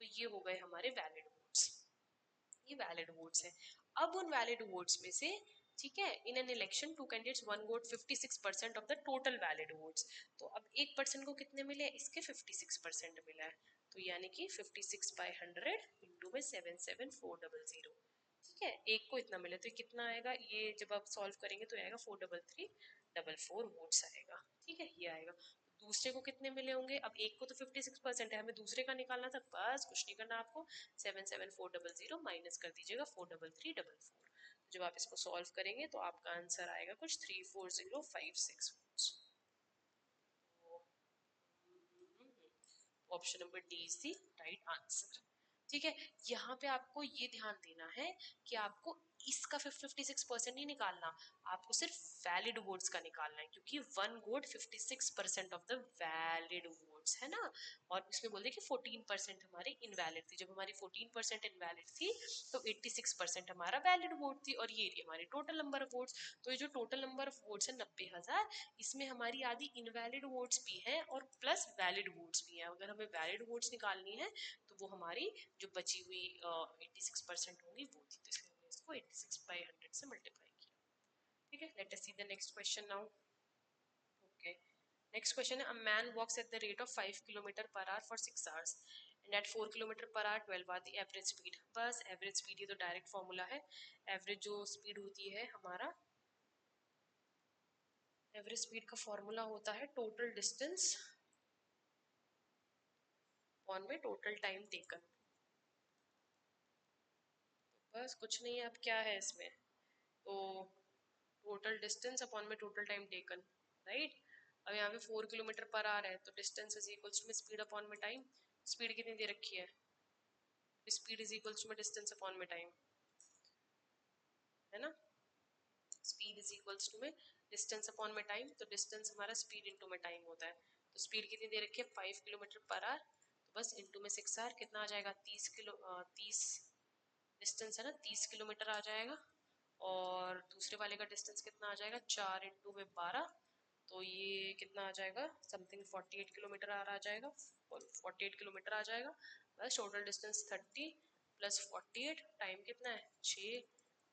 तो ये हो गए हमारे वैलिड वोट्स, ये वैलिड वोट्स है। अब उन वैलिड वोट्स में से, ठीक है, in an election two candidates won vote 56% of the total valid votes, तो अब एक पर्सन को कितने मिले, इसके 56% मिला है, तो यानी कि 56/100 इंटू में 77400, ठीक है, एक को इतना मिले, तो ये कितना आएगा, ये जब आप सॉल्व करेंगे तो आएगा 43344 वोट्स आएगा, ठीक है, ये आएगा। दूसरे को कितने मिले होंगे, अब एक को तो 56% है, हमें दूसरे का निकालना था, बस कुछ नहीं करना आपको, 77400 माइनस कर दीजिएगा 43344, जब आप इसको सॉल्व करेंगे तो आपका आंसर आएगा कुछ 34056 votes. Option number D is the right answer, ठीक है। यहाँ पे आपको ये ध्यान देना है कि आपको इसका 56% नहीं निकालना, आपको सिर्फ वैलिड वोट्स का निकालना है, क्योंकि one vote 56% of the valid votes है ना, और उसमें बोलते कि 14% हमारे इनवैलिड थी, जब हमारी 14% इनवैलिड थी तो 86% हमारा वैलिड वोट थी, और ये हमारी टोटल नंबर ऑफ वोट्स। तो ये जो टोटल नंबर ऑफ वोट्स है 90,000, इसमें हमारी आधी इनवैलिड वोट्स भी हैं और प्लस वैलिड वोट्स भी हैं। अगर हमें वैलिड वोट्स निकालनी है तो वो हमारी जो बची हुई 86% होंगी वो थी, तो इसलिए हमने इसको 86/100 से मल्टीप्लाई किया, ठीक है। Let us see the next question now. Okay, next question है, a man walks at the rate of 5 kilometre per hour for 6 hours and at 4 kilometre per hour 12 are the average speed. बस average speed ये तो direct formula है। Average जो speed होती है हमारा, average speed का फॉर्मूला होता है टोटल डिस्टेंस ऑन में टोटल टाइम टेकन। बस कुछ नहीं है, अब क्या है इसमें, तो टोटल डिस्टेंस अपॉन में टोटल टाइम टेकन, राइट। अब यहाँ पे 4 किलोमीटर पर आवर है तो डिस्टेंस इज इक्वल्स टू में स्पीड अपॉन में टाइम। स्पीड कितनी दे रखी है, स्पीड इज इक्वल्स टू में डिस्टेंस अपॉन में टाइम, है ना। स्पीड इज इक्वल्स टू में डिस्टेंस अपॉन में टाइम, तो डिस्टेंस हमारा स्पीड इंटू में टाइम होता है। तो स्पीड कितनी दे रखी है 5 किलोमीटर पर आवर, तो बस इंटू में 6 आवर कितना आ जाएगा 30 डिस्टेंस है ना 30 किलोमीटर आ जाएगा। और दूसरे वाले का डिस्टेंस कितना आ जाएगा 4 इंटू में 12, तो ये कितना आ जाएगा समथिंग 48 किलोमीटर आ जाएगा, 48 किलोमीटर आ जाएगा। बस टोटल डिस्टेंस 30 प्लस 48, टाइम कितना है 6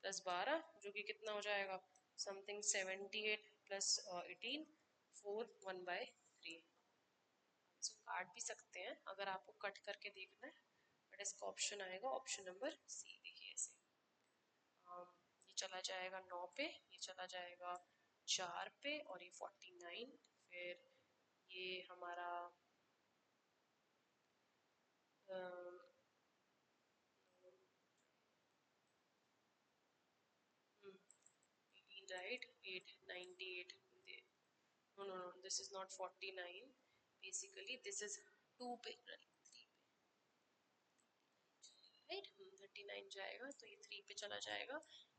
प्लस 12 जो कि कितना हो जाएगा समथिंग 78 प्लस 18 4 1/3। इसको काट भी सकते हैं अगर आपको कट करके देखना है, बट इसका ऑप्शन आएगा ऑप्शन नंबर सी। देखिए ऐसे ये चला जाएगा 9 पे, ये चला जाएगा 4 पे, और ये 49, फिर ये हमारा 18 right 8 98, no no no this is not 49, basically this is 2 पे, 3 पे राइट 39 जाएगा, तो ये 3 पे चला जाएगा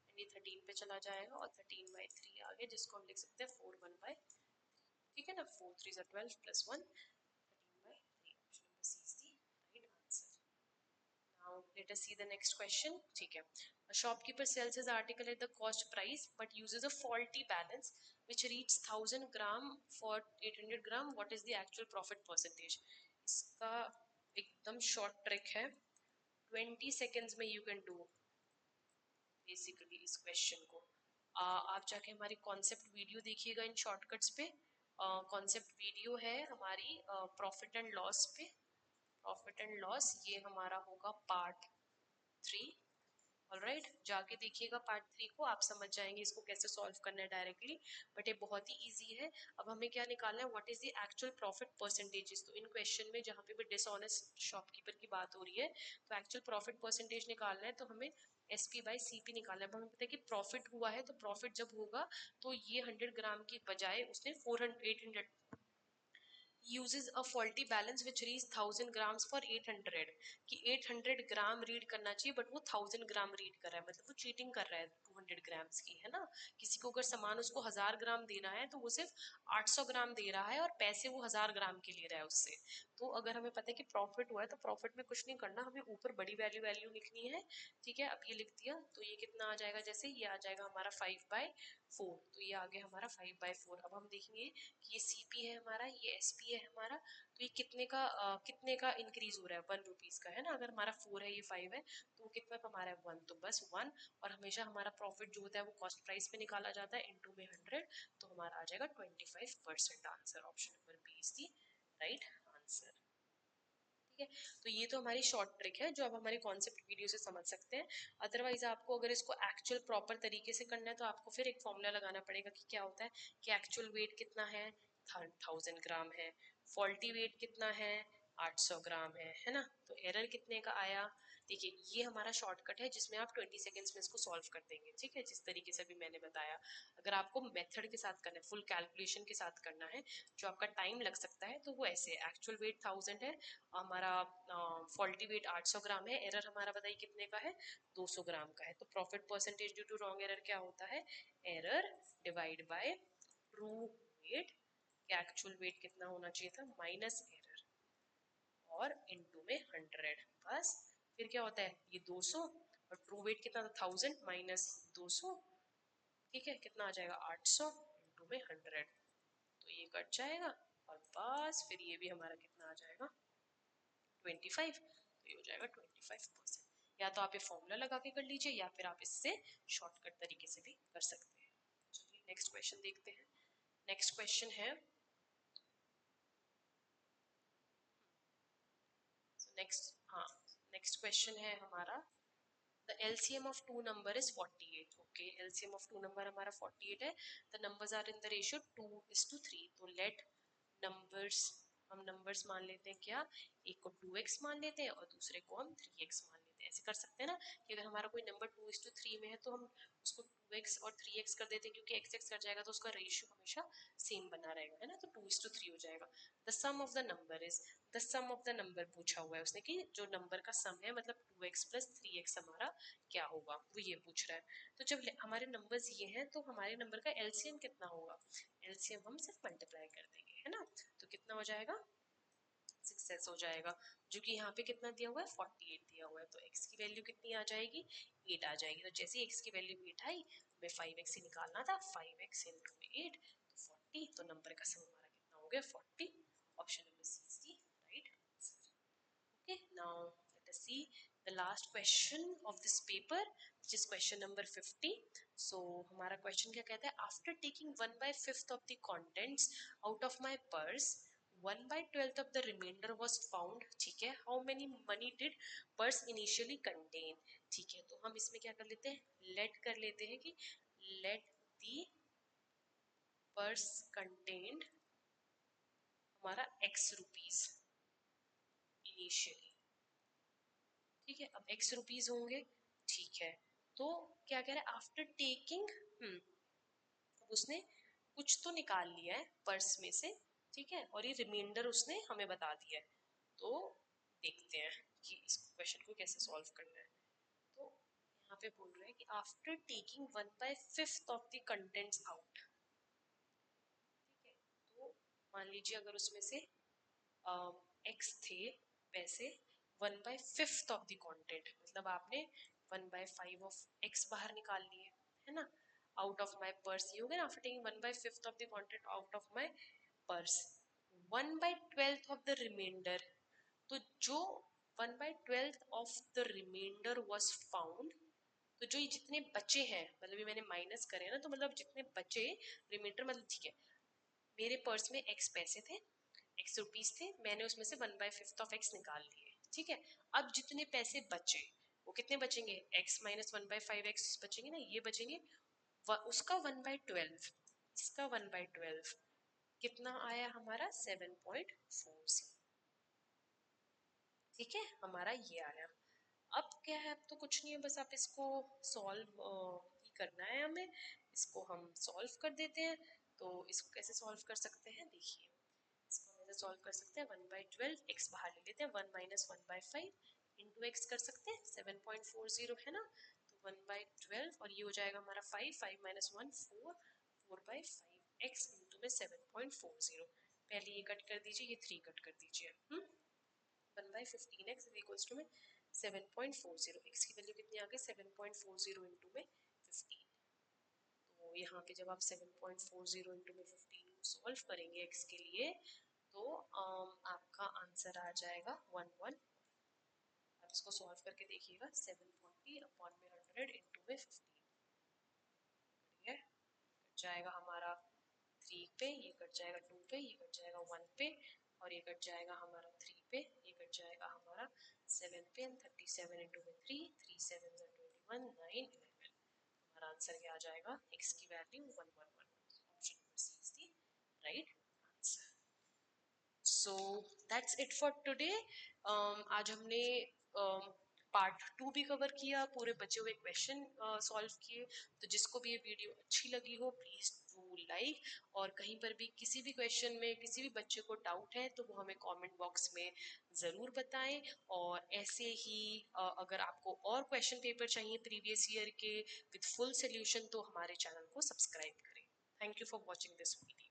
एंड ये 13 पे चला जाएगा, और 13/3 आ गया जिसको हम लिख सकते हैं 4 1/, ठीक है ना। 4 3 12 plus 1 13/3, option number C is the right answer. Now let us see the next question, ठीक है। A shopkeeper sells his article at the cost price but uses a faulty balance which reads 1000 gram for 800 gram. What is the actual profit percentage? इसका एकदम short trick है, 20 seconds में you can do basically इस question को। आप जाके हमारी concept video देखिएगा इन शॉर्टकट्स पे। कॉन्सेप्ट वीडियो है हमारी प्रॉफिट एंड लॉस पे, प्रॉफिट एंड लॉस ये हमारा होगा पार्ट 3। ऑलराइट, जाके देखिएगा पार्ट 3 को, आप समझ जाएंगे इसको कैसे सॉल्व करना है डायरेक्टली, बट ये बहुत ही इजी है। अब हमें क्या निकालना है, what is the actual profit percentages. तो इन क्वेश्चन में जहाँ पे भी डिसऑनेस्ट शॉपकीपर की बात हो रही है तो एक्चुअल प्रॉफिट परसेंटेज निकालना है, तो हमें SP बाई CP निकालना है। अब हमें पता है कि प्रॉफिट हुआ है, तो प्रॉफिट जब होगा तो ये 100 ग्राम की बजाय उसने 800 uses a faulty balance which reads 1000 grams for 800, कि 800 ग्राम रीड करना चाहिए बट वो 1000 ग्राम रीड कर रहा है, मतलब वो चीटिंग कर रहा है 200 ग्राम्स की, है ना। किसी को अगर सामान उसको 1000 ग्राम देना है तो वो सिर्फ 800 ग्राम दे रहा है और पैसे वो 1000 ग्राम के ले रहा है उससे। तो अगर हमें पता है कि प्रॉफिट हुआ है तो प्रॉफिट में कुछ नहीं करना, हमें ऊपर बड़ी वैल्यू वैल्यू लिखनी है, ठीक है। अब ये लिख दिया तो ये कितना आ जाएगा, जैसे ये आ जाएगा हमारा 5/4, तो ये आ गया हमारा 5/4। अब हम देखेंगे कि ये CP है हमारा, ये SP है हमारा, तो ये कितने का इंक्रीज हो रहा है, 1 रुपीज का, है ना। अगर हमारा 4 है ये 5 है तो कितना का हमारा है 1, तो बस 1। और हमेशा हमारा प्रॉफिट जो होता है वो कॉस्ट प्राइस पे निकाला जाता है इंटू में 100, तो हमारा आ जाएगा 25%। Answer option number B is the right answer, ठीक है। तो ये तो हमारी शॉर्ट ट्रिक है जो आप हमारी कॉन्सेप्ट वीडियो से समझ सकते हैं। अदरवाइज आपको अगर इसको एक्चुअल प्रॉपर तरीके से करना है तो आपको फिर एक फॉर्मूला लगाना पड़ेगा कि क्या होता है कि एक्चुअल वेट कितना है 1000 ग्राम है, फॉल्टी वेट कितना है 800 ग्राम है ना। तो एरर कितने का आया, देखिए ये हमारा शॉर्टकट है जिसमें आप 20 सेकेंड्स में इसको सॉल्व कर देंगे, ठीक है, जिस तरीके से भी मैंने बताया। अगर आपको मेथड के साथ करना है, फुल कैलकुलेशन के साथ करना है, जो आपका टाइम लग सकता है, तो वो ऐसे एक्चुअल वेट 1000 है, हमारा फॉल्टी वेट 800 ग्राम है, एरर हमारा बताइए कितने का है 200 ग्राम का है। तो profit percentage due to wrong error क्या होता है, error divide by true weight, क्या एक्चुअल वेट कितना होना चाहिए था माइनस एरर और इनटू में 100, बस। फिर क्या होता है ये 200 और ट्रू वेट कितना था 1000 माइनस 200, ठीक है, कितना आ जाएगा 800 इनटू में 100, तो ये कट जाएगा और बस फिर ये भी हमारा कितना आ जाएगा 25, तो ये हो जाएगा 25%। या तो आप ये फॉर्मूला लगा के कर लीजिए या फिर आप इससे शॉर्टकट तरीके से भी कर सकते हैं। चलिए नेक्स्ट क्वेश्चन देखते हैं। नेक्स्ट क्वेश्चन है, नेक्स्ट, हाँ, नेक्स्ट क्वेश्चन है हमारा, the LCM of two number is 48. Okay, LCM of two number हमारा 48 है. The numbers are in the ratio 2:3. तो let numbers, हम numbers मान लेते हैं क्या, एक को 2x मान लेते हैं और दूसरे को हम 3x मान लेते हैं. ऐसे कर सकते हैं ना कि अगर हमारा कोई नंबर 2:3 में है तो हम उसको 2x और 3x कर देते हैं, क्योंकि x कर जाएगा तो उसका रेशियो हमेशा सेम बना रहेगा, है ना. तो 2:3 हो जाएगा. The sum of the number is, the sum of the number पूछा हुआ है उसने कि जो नंबर का सम है मतलब 2x प्लस 3x हमारा क्या होगा, वो ये पूछ रहा है. तो जब हमारे नंबर्स ये हैं तो हमारे नंबर का एलसीएम कितना होगा, एलसीएम हम सिर्फ मल्टीप्लाई कर देंगे, है ना. तो कितना हो जाएगा, 6s हो जाएगा, जो कि यहाँ पे कितना दिया हुआ है 48 दिया हुआ है. तो x की वैल्यू कितनी आ जाएगी, 8 आ जाएगी. तो जैसे ही x की वैल्यू 8 आई, हमें 5x ही निकालना था, 5x into 8 तो 40. तो नंबर का सम हमारा कितना हो गया 40. Option number C is the right answer. Okay, now let us see the last question of this paper, which is question number 50. So हमारा question क्या कहता है, after taking 1/5 of the contents out of my purse, 1/12 of the remainder was found. ठीक है, how many money did purse initially contain. ठीक है, तो हम इसमें क्या कर लेते हैं, let कर लेते हैं कि let the purse contained हमारा x rupees initially. ठीक है, अब x रुपीज होंगे. ठीक है, तो क्या कह रहा है, आफ्टर टेकिंग, उसने कुछ तो निकाल लिया है पर्स में से. ठीक है, और ये रिमाइंडर उसने हमें बता दिया है. तो देखते हैं कि इस क्वेश्चन को कैसे सॉल्व करना है. तो यहाँ पे बोल रहे हैं कि after taking 1/5 of the contents out. ठीक है, तो मान लीजिए अगर उसमें से x थे पैसे, 1/5 ऑफ द कंटेंट मतलब आपने 1/5 ऑफ x बाहर निकाल लिए, है ना. आउट ऑफ माई पर्स ये हो गया, after taking 1/5 of the content out of my purse, 1/12 of the remainder. तो जो 1/12 of the remainder was found, तो जो ये जितने बचे हैं, मतलब ये मैंने माइनस करे ना, तो मतलब जितने बचे रिमाइंडर, मतलब ठीक है, मेरे पर्स में x पैसे थे, x रुपीस थे, मैंने उसमें से 1/5 ऑफ x निकाल लिए. ठीक है, अब जितने पैसे बचे वो कितने बचेंगे, x माइनस 1/5x बचेंगे ना, ये बचेंगे. उसका 1/12, इसका 1/12 कितना आया हमारा 7.40. ठीक है, हमारा ये आया. अब क्या है, अब तो कुछ नहीं है, बस आप इसको सॉल्व ही करना है हमें. इसको हम सॉल्व कर देते हैं. तो इसको कैसे सॉल्व कर सकते हैं, देखिए इसको हम ऐसे सॉल्व कर सकते हैं, 1/12 x बाहर ले लेते हैं, 1 माइनस 1/5 इंटू एक्स कर सकते हैं, 7.40 है ना. तो 1/12 और ये हो जाएगा हमारा 5, 5 माइनस 1 4, 4/5 x इंटू में 7.40. पहले ये कट कर दीजिए, ये 3 कट कर दीजिए. 1/15x इज इक्वल्स टू में 7.40. x की वैल्यू कितनी आ गई 7.40 इंटू में 15. तो यहाँ पे जब आप 7.40 इंटू में 15 सॉल्व करेंगे x के लिए, तो आपका आंसर आ जाएगा 11. आप इसको सॉल्व करके देखिएगा, 740 अपॉन में 100 इंटू में 15. ठीक है, कट जाएगा हमारा 3 पे, ये कट जाएगा 2 पे, ये कट जाएगा 1 पे, और ये कट जाएगा हमारा 3 पे, ये कट जाएगा हमारा 7 पे. 37 इंटू में 3, 3 7 21, 9 11. हमारा आंसर क्या आ जाएगा, x की value 1111. Option number C is the right answer. So that's it for today. आज हमने पार्ट 2 भी कवर किया, पूरे बचे हुए क्वेश्चन सॉल्व किए. तो जिसको भी ये वीडियो अच्छी लगी हो, प्लीज डू लाइक. और कहीं पर भी किसी भी क्वेश्चन में किसी भी बच्चे को डाउट है तो वो हमें कमेंट बॉक्स में ज़रूर बताएं. और ऐसे ही अगर आपको और क्वेश्चन पेपर चाहिए प्रीवियस ईयर के विद फुल सोल्यूशन, तो हमारे चैनल को सब्सक्राइब करें. Thank you for watching this video.